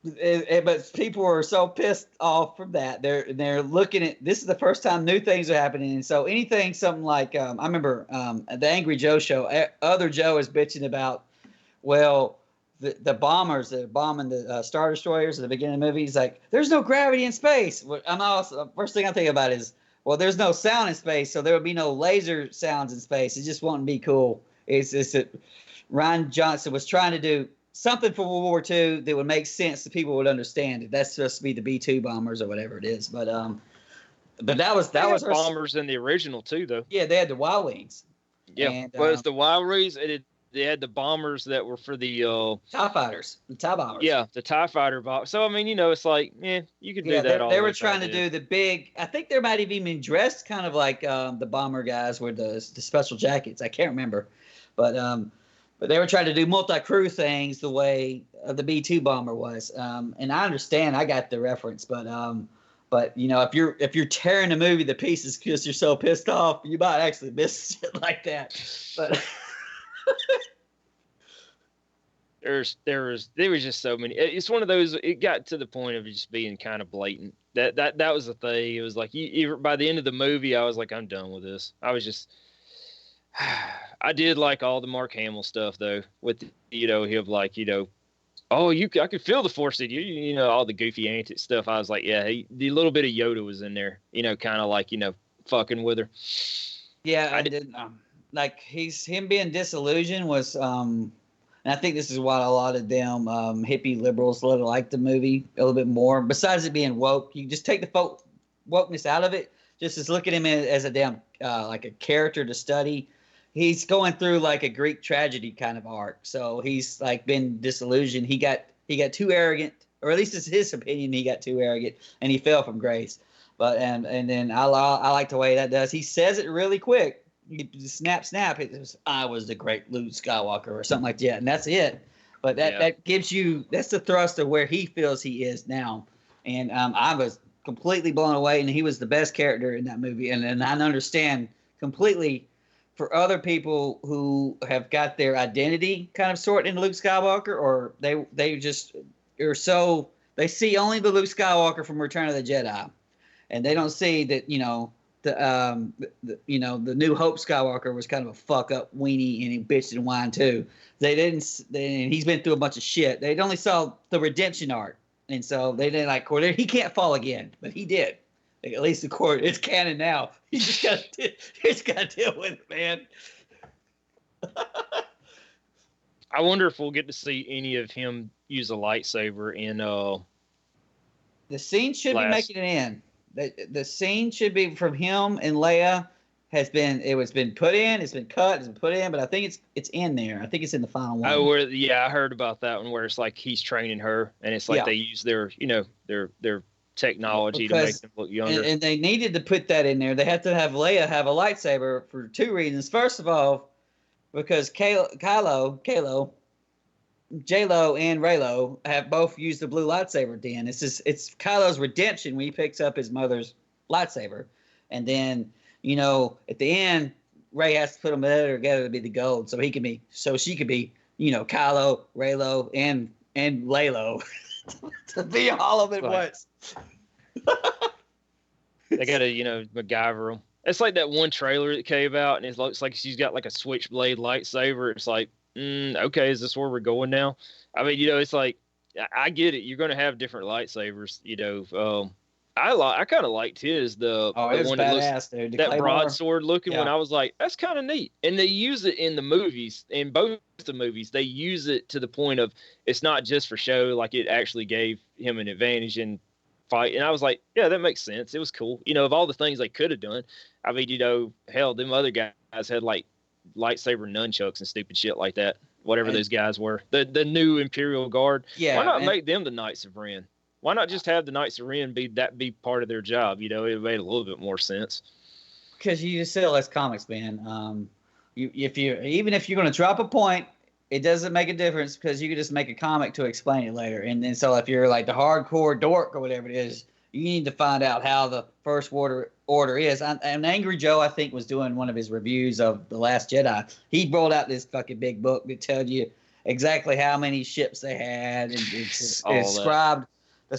but people are so pissed off from that. They're looking at this is the first time new things are happening, and so something like I remember the Angry Joe show. Other Joe is bitching about the bombers that are bombing the Star Destroyers at the beginning of the movie. He's like, there's no gravity in space. First thing I think about is, well, there's no sound in space, so there would be no laser sounds in space. It just wouldn't be cool. It's that Ryan Johnson was trying to do something for World War II that would make sense that people would understand it. That's supposed to be the B-2 bombers or whatever it is. But that was bombers in the original too, though. Yeah, they had the Y wings. Yeah, and, it's the Y wings. They had the bombers that were for the TIE fighters, the TIE bombers. Yeah, the TIE fighter bomb. So I mean, it's like, you could do that. They were trying to do the big. I think they might have even been dressed kind of like the bomber guys with the special jackets. I can't remember, but they were trying to do multi-crew things the way the B-2 bomber was. And I understand, I got the reference, but if you're tearing the movie to pieces because you're so pissed off, you might actually miss shit like that. But. there was just so many. It's one of those. It got to the point of just being kind of blatant. That was the thing. It was like by the end of the movie, I was like, I'm done with this. I was just. I did like all the Mark Hamill stuff though, with him like oh I could feel the force in you, all the goofy antics stuff. I was like, yeah, the little bit of Yoda was in there, kind of like fucking with her. Yeah, I did. Like him being disillusioned was, and I think this is why a lot of them hippie liberals like the movie a little bit more. Besides it being woke, you just take the wokeness out of it. Just as look at him as a damn like a character to study. He's going through like a Greek tragedy kind of arc. So he's like been disillusioned. He got too arrogant, or at least it's his opinion. He got too arrogant and he fell from grace. But and then I like the way that does. He says it really quick. You snap. I was the great Luke Skywalker or something like that, and that's it. But that gives you that's the thrust of where he feels he is now. And I was completely blown away, and he was the best character in that movie. And I understand completely for other people who have got their identity kind of sorted into Luke Skywalker, or they just are so they see only the Luke Skywalker from Return of the Jedi, and they don't see that the New Hope Skywalker was kind of a fuck up weenie and he bitched and whined too. And he's been through a bunch of shit. They only saw the redemption arc, and so they didn't like Corday. He can't fall again, but he did. At least the court, it's canon now. You just got to deal with it, man. I wonder if we'll get to see any of him use a lightsaber in The scene should be making an end. The scene should be from him and Leia. It's been put in, it's been cut, it's been put in, but I think it's in there. I think it's in the final one. Oh, I heard about that one where it's like he's training her, and it's like they use their technology to make them look younger. And they needed to put that in there. They had to have Leia have a lightsaber for two reasons. First of all, because J-Lo and Reylo have both used the blue lightsaber. Dan, it's Kylo's redemption when he picks up his mother's lightsaber, and then at the end, Rey has to put them together to be the gold, so she could be Kylo, Reylo, and Laylo to be all of it once. They gotta MacGyver them. It's like that one trailer that came out, and it looks like she's got like a switchblade lightsaber. It's like, okay, is this where we're going now? I mean, it's like, I get it. You're gonna have different lightsabers. I kind of liked his the one that looks that broadsword looking one. I was like, that's kind of neat. And they use it in the movies, in both the movies. They use it to the point of it's not just for show. Like it actually gave him an advantage in fight. And I was like, yeah, that makes sense. It was cool. Of all the things they could have done. I mean, hell, them other guys had like lightsaber nunchucks and stupid shit like that. Whatever those guys were, the new Imperial Guard. Yeah, why not make them the Knights of Ren? Why not just have the Knights of Ren be part of their job? It made a little bit more sense. Because you just sell less comics, man. Even if you're going to drop a point, it doesn't make a difference because you can just make a comic to explain it later. And then so if you're like the hardcore dork or whatever it is, you need to find out how the First Order is. And Angry Joe, I think, was doing one of his reviews of The Last Jedi. He rolled out this fucking big book that tells you exactly how many ships they had and it's described the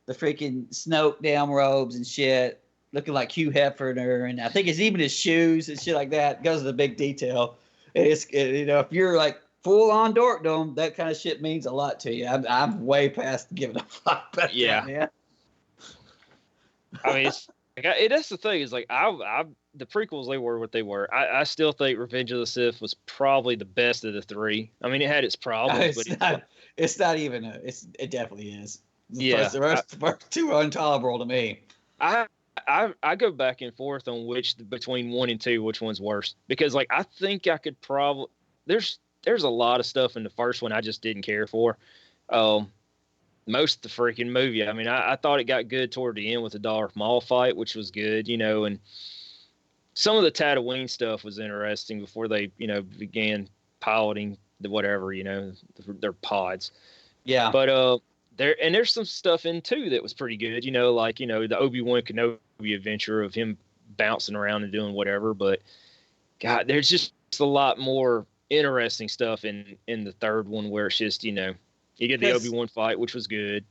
the freaking Snoke damn robes and shit, looking like Hugh Hefner, and I think it's even his shoes and shit like that. It goes into big detail. If you're like full on dorkdom, that kind of shit means a lot to you. I'm way past giving a fuck about that, man. I mean, that's the thing is like the prequels, they were what they were. I still think Revenge of the Sith was probably the best of the three. I mean, it had its problems, it's not even it definitely is. The first two are intolerable to me. I go back and forth on between 1 and 2, which one's worse, because like I think I could probably there's a lot of stuff in the first one I just didn't care for. Most of the freaking movie. I mean, I thought it got good toward the end with the Darth Maul fight, which was good, and some of the Tatooine stuff was interesting before they, began piloting the whatever, their pods. Yeah. But there's some stuff in 2 that was pretty good, like, the Obi-Wan Kenobi adventure of him bouncing around and doing whatever. But God, there's just a lot more interesting stuff in the third one where it's just, you get the Obi-Wan fight, which was good.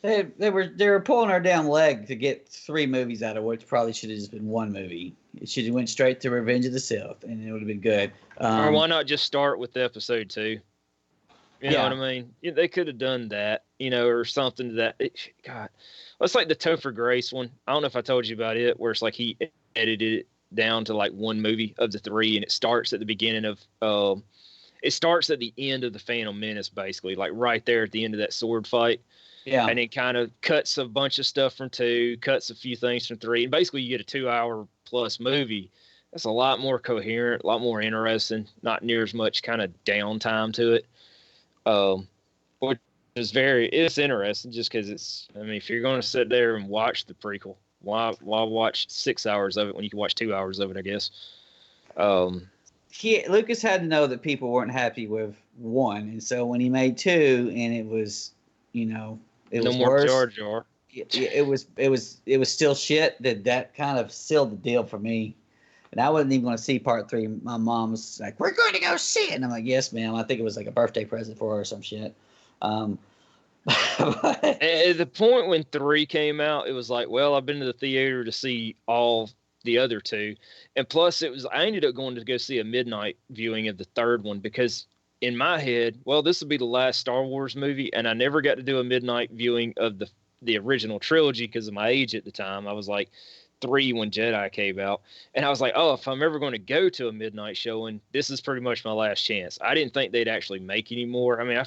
They were pulling our damn leg to get 3 movies out of which probably should have just been 1 movie. It should have went straight to Revenge of the Sith, and it would have been good. Or why not just start with episode 2? You know what I mean? They could have done that, or something to that. God, it's like the Topher Grace one. I don't know if I told you about it, where it's like he edited it down to like 1 movie of the 3, and it starts at the beginning of. It starts at the end of the Phantom Menace, basically, like right there at the end of that sword fight. Yeah. And it kind of cuts a bunch of stuff from 2, cuts a few things from 3, and basically you get a 2-hour-plus movie. That's a lot more coherent, a lot more interesting, not near as much kind of downtime to it. Which is it's interesting just because if you're going to sit there and watch the prequel, why watch 6 hours of it when you can watch 2 hours of it, I guess. Lucas had to know that people weren't happy with 1, and so when he made 2, and it was, it was more worse. Jar Jar. It was still shit. That kind of sealed the deal for me. And I wasn't even going to see part 3. My mom was like, "We're going to go see it," and I'm like, "Yes, ma'am." I think it was like a birthday present for her or some shit. At the point when 3 came out, it was like, well, I've been to the theater to see all the other 2, and plus I ended up going to go see a midnight viewing of the 3rd one because in my head, well, this will be the last Star Wars movie, and I never got to do a midnight viewing of the original trilogy because of my age at the time. I was like 3 when Jedi came out, and I was like, oh, if I'm ever going to go to a midnight showing, this is pretty much my last chance. I didn't think they'd actually make any more. I mean,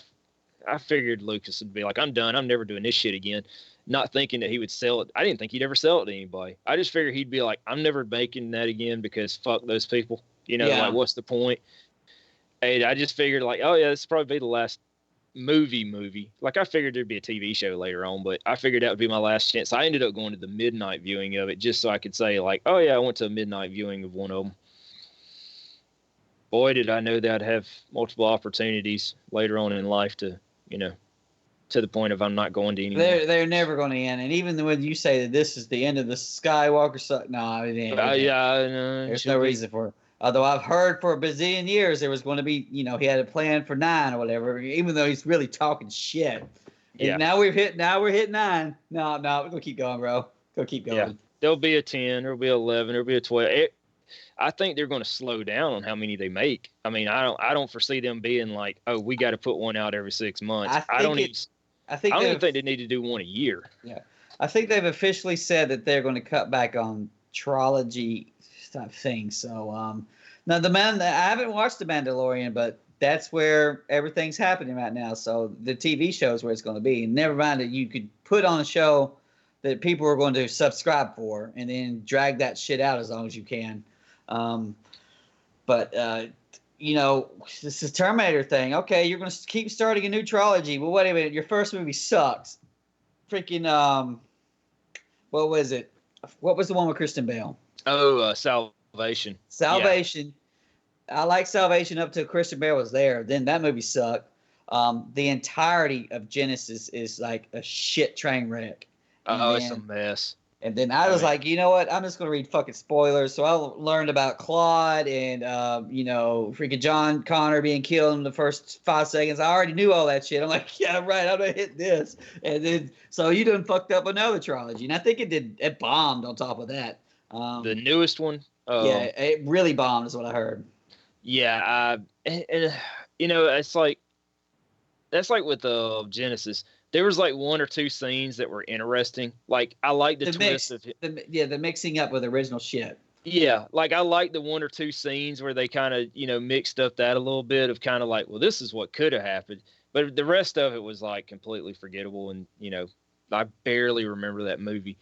I figured Lucas would be like, I'm done. I'm never doing this shit again. Not thinking that he would sell it. I didn't think he'd ever sell it to anybody. I just figured he'd be like, I'm never making that again because fuck those people. Like, what's the point? And I just figured like, oh yeah, this will probably be the last movie. Like I figured there'd be a TV show later on, but I figured that would be my last chance. So I ended up going to the midnight viewing of it just so I could say like, oh yeah, I went to a midnight viewing of one of them. Boy, did I know that I'd have multiple opportunities later on in life to to the point of I'm not going to anymore. They're never going to end. And even when you say that this is the end of the Skywalker, no, it ain't. There's no reason for it. Although I've heard for a bazillion years there was going to be, he had a plan for 9 or whatever, even though he's really talking shit. And yeah. Now we're hit 9. No, we're going to keep going, bro. Go keep going. Yeah. There'll be a 10, there'll be 11, there'll be a 12. I think they're going to slow down on how many they make. I mean, I don't foresee them being like, oh, we got to put one out every 6 months. I don't even think they need to do one a year. Yeah. I think they've officially said that they're going to cut back on trilogy type things. So, now I haven't watched The Mandalorian, but that's where everything's happening right now. So the TV show is where it's going to be. Never mind that you could put on a show that people are going to subscribe for and then drag that shit out as long as you can. But this is Terminator thing. Okay, you're going to keep starting a new trilogy. Well, wait a minute. Your first movie sucks. Freaking, what was it? What was the one with Kristen Bell? Oh, Salvation. Salvation. Yeah. I like Salvation up till Kristen Bell was there. Then that movie sucked. The entirety of Genesis is like a shit train wreck. It's a mess. And then I was like, you know what? I'm just going to read fucking spoilers. So I learned about Claude and, freaking John Connor being killed in the first 5 seconds. I already knew all that shit. I'm like, yeah, right. I'm going to hit this. And then, so you done fucked up another trilogy. And I think it bombed on top of that. The newest one? Yeah, it really bombed is what I heard. Yeah. It's like, that's like with Genesis. There was like 1 or 2 scenes that were interesting. Like I like the twist of it. The mixing up with original shit. Yeah, like I like the 1 or 2 scenes where they kind of mixed up that a little bit of kind of like, well, this is what could have happened, but the rest of it was like completely forgettable, and I barely remember that movie.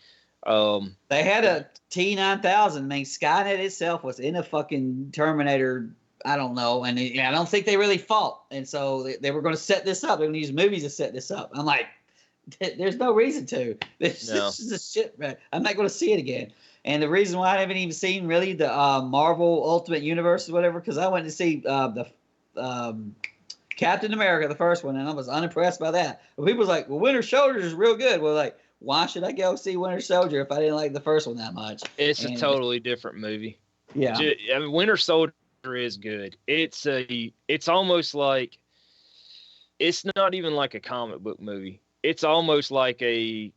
They had a T-9000. I mean, Skynet itself was in a fucking Terminator. I don't know, and I don't think they really fought, and so they were going to set this up. They're going to use movies to set this up. I'm like, there's no reason to. This is a shit, man. I'm not going to see it again. And the reason why I haven't even seen really the Marvel Ultimate Universe or whatever, because I went to see the Captain America, the first one, and I was unimpressed by that. But people was like, well, Winter Soldier is real good. Well, like, why should I go see Winter Soldier if I didn't like the first one that much? It's a totally different movie. Yeah. I mean, Winter Soldier is good. It's almost like, it's not even like a comic book movie. It's almost like a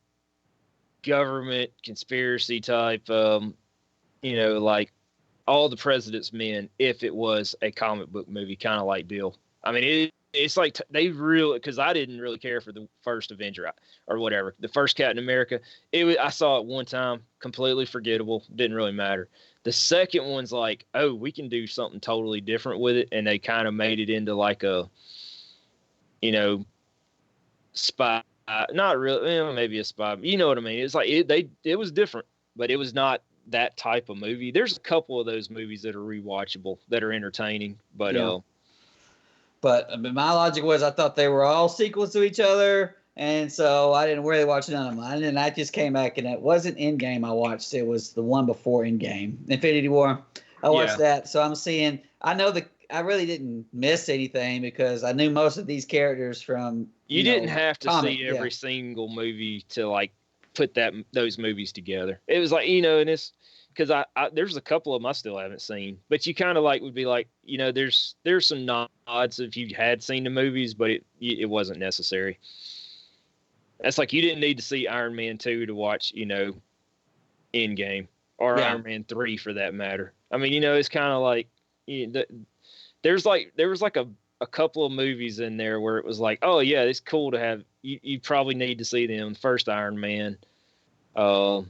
government conspiracy type, like All the President's Men, if it was a comic book movie, kind of like Bill. I mean, it's like they really, because I didn't really care for the first Avenger or whatever, the first Captain America. I saw it one time, completely forgettable, didn't really matter. The second one's like, oh, we can do something totally different with it, and they kind of made it into like a, spy. Not really, maybe a spy. You know what I mean? It's like it was different, but it was not that type of movie. There's a couple of those movies that are rewatchable, that are entertaining, but yeah. But my logic was I thought they were all sequels to each other, and so I didn't really watch none of them. And then I just came back, and it wasn't Endgame I watched. It was the one before Endgame, Infinity War. I watched that, so I'm seeing. I really didn't miss anything because I knew most of these characters from. You didn't have to see every single movie to like put those movies together. It was like, and it's because I there's a couple of them I still haven't seen, but you kind of like would be like, you know, there's some nods if you had seen the movies, but it wasn't necessary. That's like you didn't need to see Iron Man 2 to watch, you know, Endgame or Iron Man 3 for that matter. I mean, you know, it's kind of like there was like a couple of movies in there where it was like, oh yeah, it's cool to have. You probably need to see them. First Iron Man, you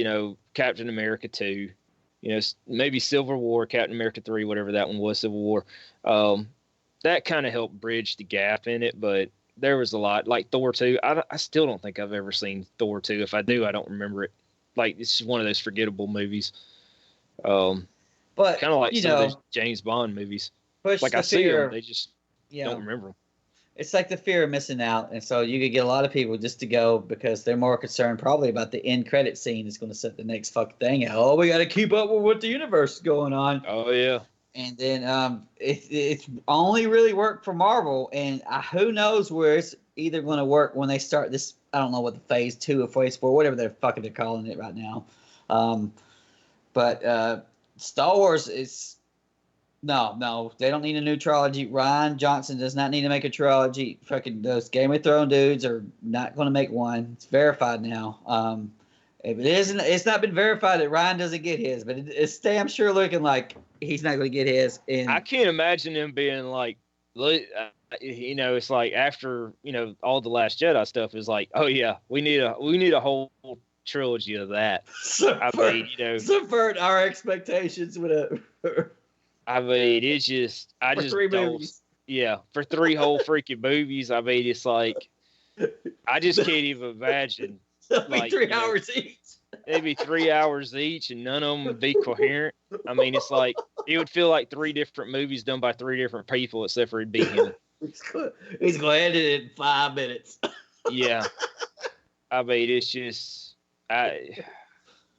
know, Captain America 2, you know, maybe Civil War, Captain America 3, whatever that one was, Civil War. That kind of helped bridge the gap in it, but there was a lot like Thor 2. I still don't think I've ever seen Thor 2. If I do, I don't remember it. Like it's one of those forgettable movies. But kind of like you some know, of those James Bond movies. Like I see them, they just don't remember them. It's like the fear of missing out, and so you could get a lot of people just to go because they're more concerned probably about the end credit scene that's going to set the next fucking thing out. Oh, we got to keep up with what the universe is going on. Oh yeah. And then it's only really worked for Marvel, and who knows where it's either going to work when they start this. I don't know what the phase 2 or phase 4, whatever they're calling it right now. But Star Wars is no, they don't need a new trilogy. Rian Johnson does not need to make a trilogy. Fucking those Game of Thrones dudes are not going to make one. It's verified now. If it isn't, it's not been verified that Ryan doesn't get his, but it's damn sure looking like he's not going to get his. And I can't imagine him being like, you know, it's like after, you know, all the Last Jedi stuff is like, oh yeah, we need a whole trilogy of that. I mean, you know, subvert our expectations with a. I mean, it's just I just don't. Movies. Yeah, for 3 whole freaking movies. I mean, it's like I just can't even imagine. Like 3 hours each. It'd be 3 hours each, and none of them would be coherent. I mean, it's like it would feel like 3 different movies done by 3 different people, except for it'd be him. He's going to edit it in 5 minutes. Yeah, I mean, it's just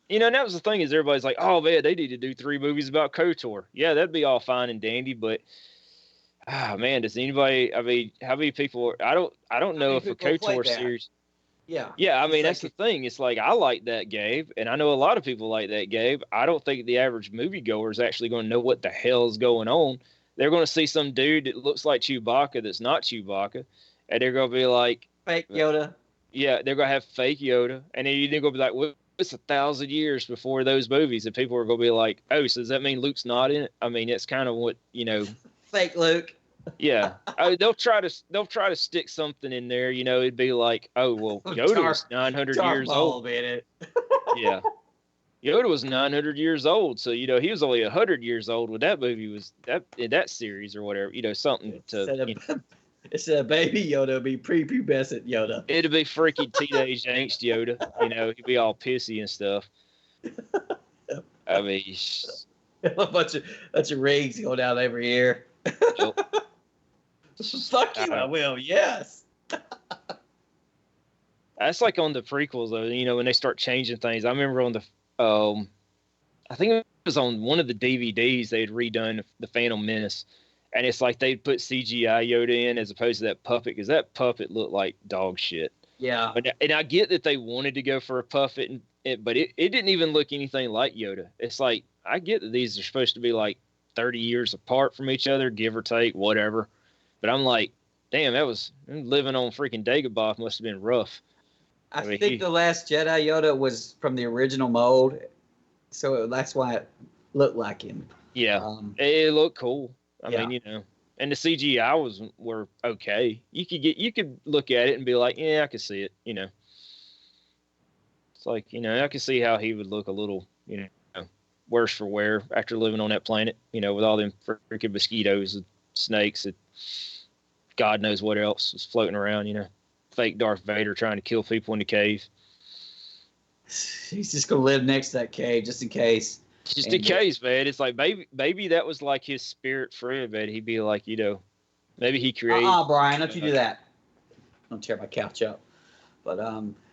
you know, and that was the thing is everybody's like, oh man, they need to do 3 movies about KOTOR. Yeah, that'd be all fine and dandy, but man, does anybody? I mean, how many people? I don't know if a KOTOR series. Yeah. I mean, that's the thing. It's like I like that game, and I know a lot of people like that game. I don't think the average moviegoer is actually going to know what the hell is going on. They're going to see some dude that looks like Chewbacca that's not Chewbacca, and they're going to be like fake Yoda. Yeah, they're going to have fake Yoda, and then you're going to be like, well, it's 1,000 years before those movies, and people are going to be like, oh, so does that mean Luke's not in it? I mean, it's kind of what, you know, fake Luke. Yeah, they'll try to stick something in there. You know, it'd be like, oh well, Yoda was 900 years old. Yeah, Yoda was 900 years old, so you know he was only 100 years old when that movie was in that series or whatever. You know, something to. Instead of baby Yoda, it'd be prepubescent Yoda. It'd be freaking teenage angst Yoda. You know, he'd be all pissy and stuff. I mean, a bunch of rings go down every year. Yep. Fuck you, I will. Yes. That's like on the prequels, though. You know, when they start changing things. I remember on the, I think it was on one of the DVDs they had redone the Phantom Menace, and it's like they put CGI Yoda in as opposed to that puppet because that puppet looked like dog shit. Yeah. And I get that they wanted to go for a puppet, but it didn't even look anything like Yoda. It's like I get that these are supposed to be like 30 years apart from each other, give or take, whatever. But I'm like, damn, that was living on freaking Dagobah must have been rough. I think the Last Jedi Yoda was from the original mold, so that's why it looked like him. Yeah, it looked cool. I mean, you know, and the CGI were okay. You could look at it and be like, yeah, I could see it. You know, it's like, you know, I could see how he would look a little, you know, worse for wear after living on that planet. You know, with all them freaking mosquitoes and snakes and God knows what else is floating around, you know. Fake Darth Vader trying to kill people in the cave. He's just going to live next to that cave just in case. Just in case, man. It's like maybe that was like his spirit friend, man. He'd be like, you know, maybe he created. Brian, don't you do that. Don't tear my couch up. But,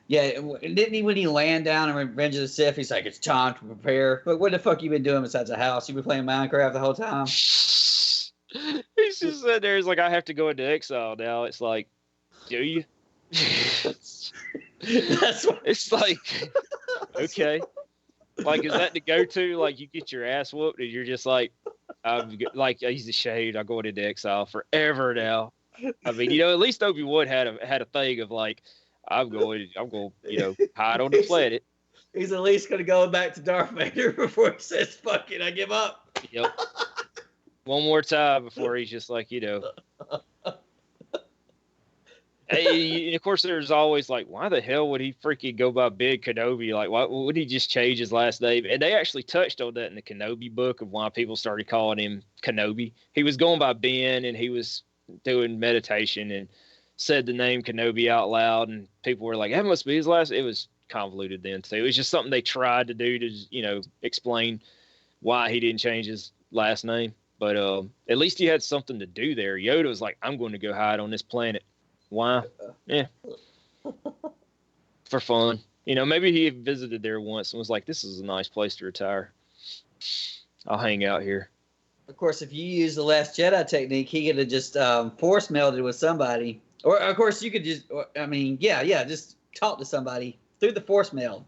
yeah, didn't he, when he land down in Revenge of the Sith, he's like, it's time to prepare. But what the fuck you been doing besides the house? You been playing Minecraft the whole time? He's just sitting there. He's like, I have to go into exile now. It's like, do you? That's what it's like, okay. Like, is that the go-to? Like, you get your ass whooped, and you're just like, like he's ashamed. I'm going into exile forever now. I mean, at least Obi-Wan had a thing of like, I'm going, hide on the planet. He's at least going to go back to Darth Vader before he says, "Fuck it, I give up." Yep. One more time before he's just like, Hey, of course, there's always like, why the hell would he freaking go by Big Kenobi? Like, why would he just change his last name? And they actually touched on that in the Kenobi book of why people started calling him Kenobi. He was going by Ben, and he was doing meditation and said the name Kenobi out loud, and people were like, that must be his last. It was convoluted then too. It was just something they tried to do to, explain why he didn't change his last name. But at least he had something to do there. Yoda was like, I'm going to go hide on this planet. Why? Yeah. For fun. Maybe he visited there once and was like, this is a nice place to retire. I'll hang out here. Of course, if you use the Last Jedi technique, he could have just force melded with somebody. Or, of course, you could just, just talk to somebody through the force meld.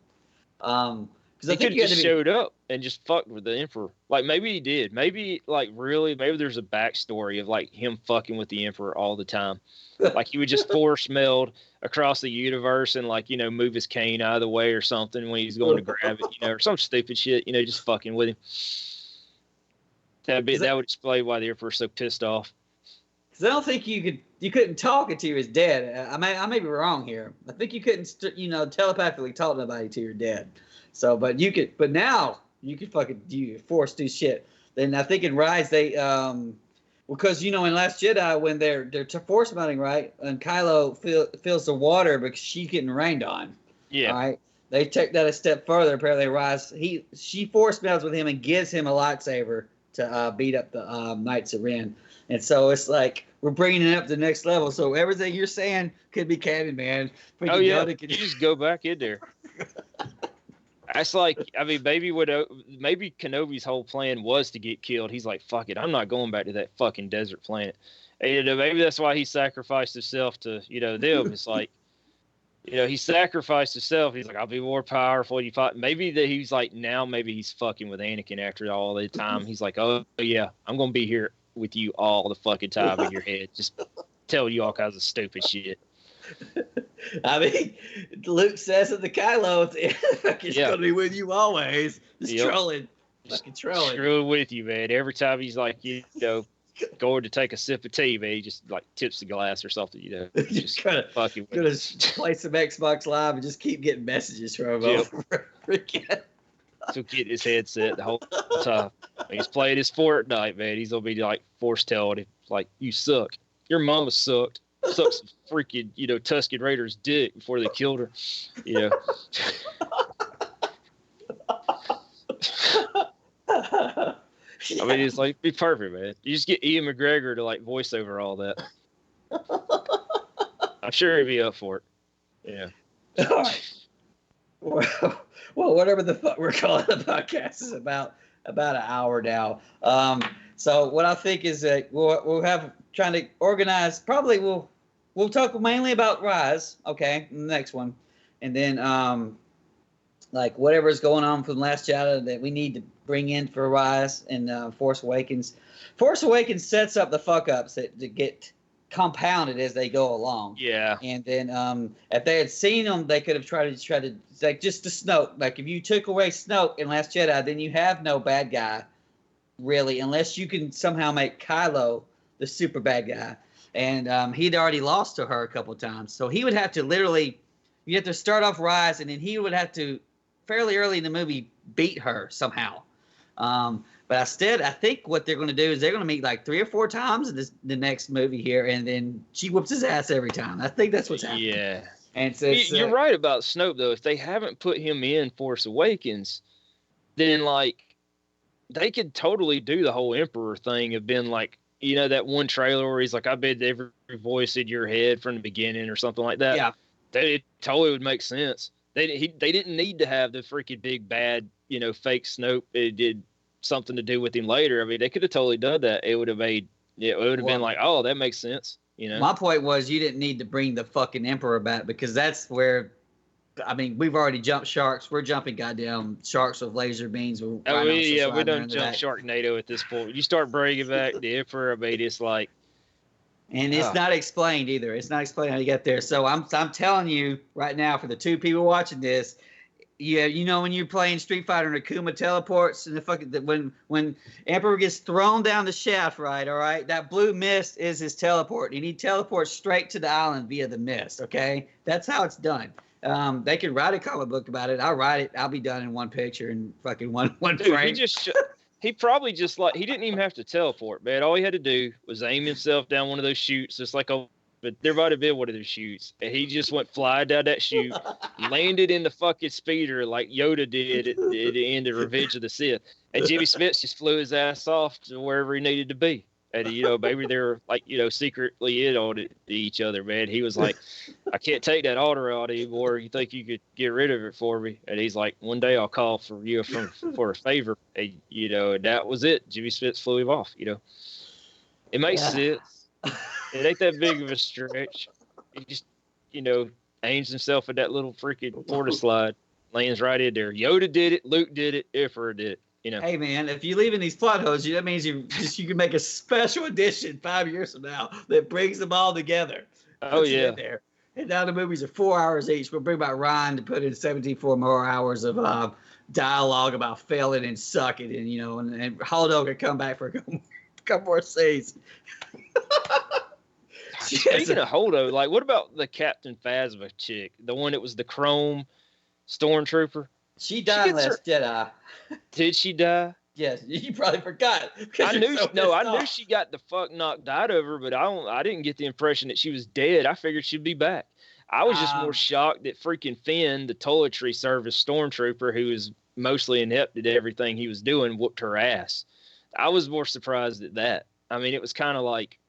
He could have just showed up and just fucked with the Emperor. Like, maybe he did. Maybe, maybe there's a backstory of, him fucking with the Emperor all the time. Like, he would just force meld across the universe and, move his cane out of the way or something when he's going to grab it, or some stupid shit, just fucking with him. That would explain why the Emperor's so pissed off. Because I don't think you couldn't talk until you was dead. I may be wrong here. I think you couldn't, telepathically talk to nobody until you're dead. So, but now you could force do shit. Then I think in Rise they, because in Last Jedi when they're force melding, right, and Kylo feels the water because she's getting rained on. Yeah. All right. They take that a step further. Apparently, Rise she force melds with him and gives him a lightsaber to beat up the Knights of Ren. And so it's like we're bringing it up to the next level. So everything you're saying could be canon, man. You just go back in there. That's like, maybe Kenobi's whole plan was to get killed. He's like, fuck it, I'm not going back to that fucking desert planet. And maybe that's why he sacrificed himself to, them. It's like, he sacrificed himself. He's like, I'll be more powerful. Maybe that he's like, now maybe he's fucking with Anakin after all the time. He's like, oh, yeah, I'm going to be here with you all the fucking time in your head. Just telling you all kinds of stupid shit. Luke says to the Kylo, it's going to be with you always. Just trolling. Fucking trolling. Screwing with you, man. Every time he's like, going to take a sip of tea, man, he just like tips the glass or something, Just kind of fucking with him. Play some Xbox Live and just keep getting messages from him over again. So get his headset the whole time. He's playing his Fortnite, man. He's going to be like force telling him, like, you suck. Your mama sucked. Sucks freaking, Tusken Raider's dick before they killed her. It's like, be perfect, man. You just get Ian McGregor to like voice over all that. I'm sure he'd be up for it. Yeah. All right. Well, whatever the fuck we're calling the podcast is about an hour now. So what I think is that we'll have trying to organize. Probably we'll talk mainly about Rise. Okay, the next one, and then whatever's going on from Last Jedi that we need to bring in for Rise and Force Awakens. Force Awakens sets up the fuck ups that get compounded as they go along. Yeah. And then if they had seen them, they could have tried to like just the Snoke. Like if you took away Snoke in Last Jedi, then you have no bad guy really, unless you can somehow make Kylo the super bad guy. And he'd already lost to her a couple times, so he would have to you have to start off Rise, and then he would have to fairly early in the movie beat her somehow. But instead, I think what they're going to do is they're going to meet like 3 or 4 times in the next movie here, and then she whoops his ass every time. I think that's what's happening. Yeah. And so you're right about Snoke, though. If they haven't put him in Force Awakens, then they could totally do the whole Emperor thing of being like, that one trailer where he's like, I bet every voice in your head from the beginning or something like that. Yeah. It totally would make sense. They didn't need to have the freaking big bad, fake Snoke. It did something to do with him later. They could have totally done that. It would have been like, oh, that makes sense. My point was you didn't need to bring the fucking Emperor back because that's where I mean, we've already jumped sharks. We're jumping goddamn sharks with laser beams. We done jumped Sharknado at this point. You start bringing back the Emperor, I mean, it's like, and it's not explained either. It's not explained how you get there. So I'm telling you right now, for the two people watching this, you know when you're playing Street Fighter and Akuma teleports and when Emperor gets thrown down the shaft, right? All right, that blue mist is his teleport, and he teleports straight to the island via the mist. Okay, that's how it's done. They could write a comic book about it. I'll write it. I'll be done in one picture and fucking one frame. He probably just he didn't even have to teleport, man. All he had to do was aim himself down one of those chutes, just like but there might have been one of those chutes, and he just went flying down that chute, landed in the fucking speeder like Yoda did at the end of Revenge of the Sith, and Jimmy Smith just flew his ass off to wherever he needed to be. And, maybe they're secretly in on each other, man. He was like, I can't take that order out anymore. You think you could get rid of it for me? And he's like, one day I'll call for you for a favor. And, and that was it. Jimmy Smith flew him off, It makes sense. It ain't that big of a stretch. He just, aims himself at that little freaking porta slide, lands right in there. Yoda did it. Luke did it. Emperor did it. Hey man, if you leave in these plot holes, that means you can make a special edition 5 years from now that brings them all together. Oh yeah. There. And now the movies are 4 hours each. We'll bring back Ryan to put in 74 more hours of dialogue about failing and sucking, and Holdo can come back for a couple more scenes. Speaking of Holdo, what about the Captain Phasma chick, the one that was the Chrome Stormtrooper? She died last Jedi. Did she die? Yes, you probably forgot. I knew she got the fuck knocked out of her, but I didn't get the impression that she was dead. I figured she'd be back. I was just more shocked that freaking Finn, the toiletry service stormtrooper, who was mostly inept at everything he was doing, whooped her ass. I was more surprised at that. I mean, it was kind of like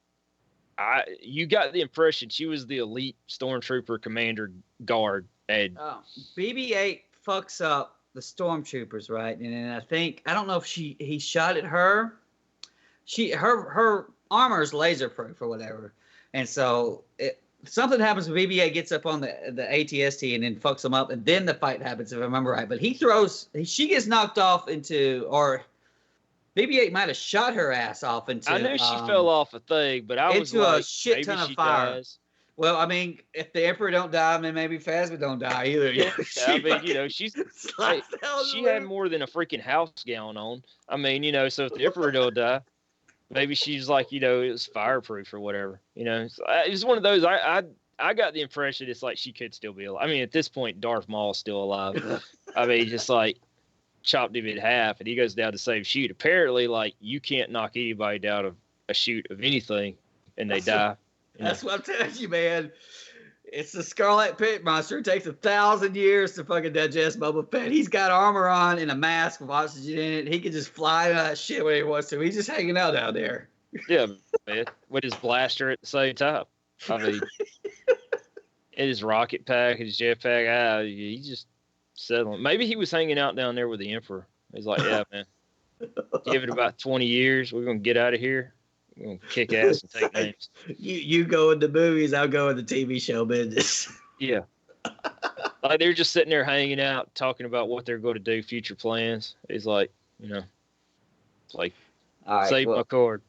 you got the impression she was the elite stormtrooper commander guard. And BB-8 fucks up the stormtroopers, right? And I don't know if he shot at her. Her armor is laser proof or whatever, and so something happens when BB-8 gets up on the ATST and then fucks them up, and then the fight happens, if I remember right. But she gets knocked off into, or BB-8 might have shot her ass off into. I knew she fell off a thing, but I was into a shit ton of fire. Dies. Well, I mean, if the Emperor don't die, then maybe Phasma don't die either. Yeah, she had more than a freaking house gown on. I mean, so if the Emperor don't die, maybe she's like, it was fireproof or whatever. It's one of those. I got the impression it's like she could still be alive. I mean, at this point, Darth Maul's still alive. I mean, just chopped him in half, and he goes down the same chute. Apparently, you can't knock anybody down a chute of anything, and they die. That's what I'm telling you, man. It's the Scarlet Pit monster. It takes 1,000 years to fucking digest Boba Fett. He's got armor on and a mask with oxygen in it. He can just fly that shit when he wants to. He's just hanging out down there. Yeah, man. With his blaster at the same time. I mean, and his rocket pack, his jetpack. He's just settling. Maybe he was hanging out down there with the Emperor. He's like, yeah, man. Give it about 20 years. We're going to get out of here. We're going to kick ass and take names. You go in the movies, I'll go in the TV show business. Yeah. They're just sitting there hanging out, talking about what they're going to do, future plans. He's like, all right, save my cord.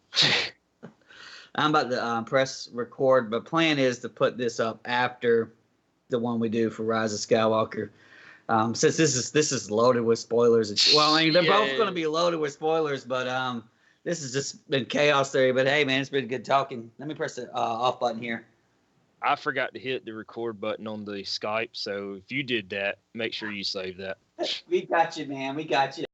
I'm about to press record, but plan is to put this up after the one we do for Rise of Skywalker. Since this is loaded with spoilers. They're both going to be loaded with spoilers, but this has just been chaos theory. But hey, man, it's been good talking. Let me press the off button here. I forgot to hit the record button on the Skype, so if you did that, make sure you save that. We got you, man. We got you.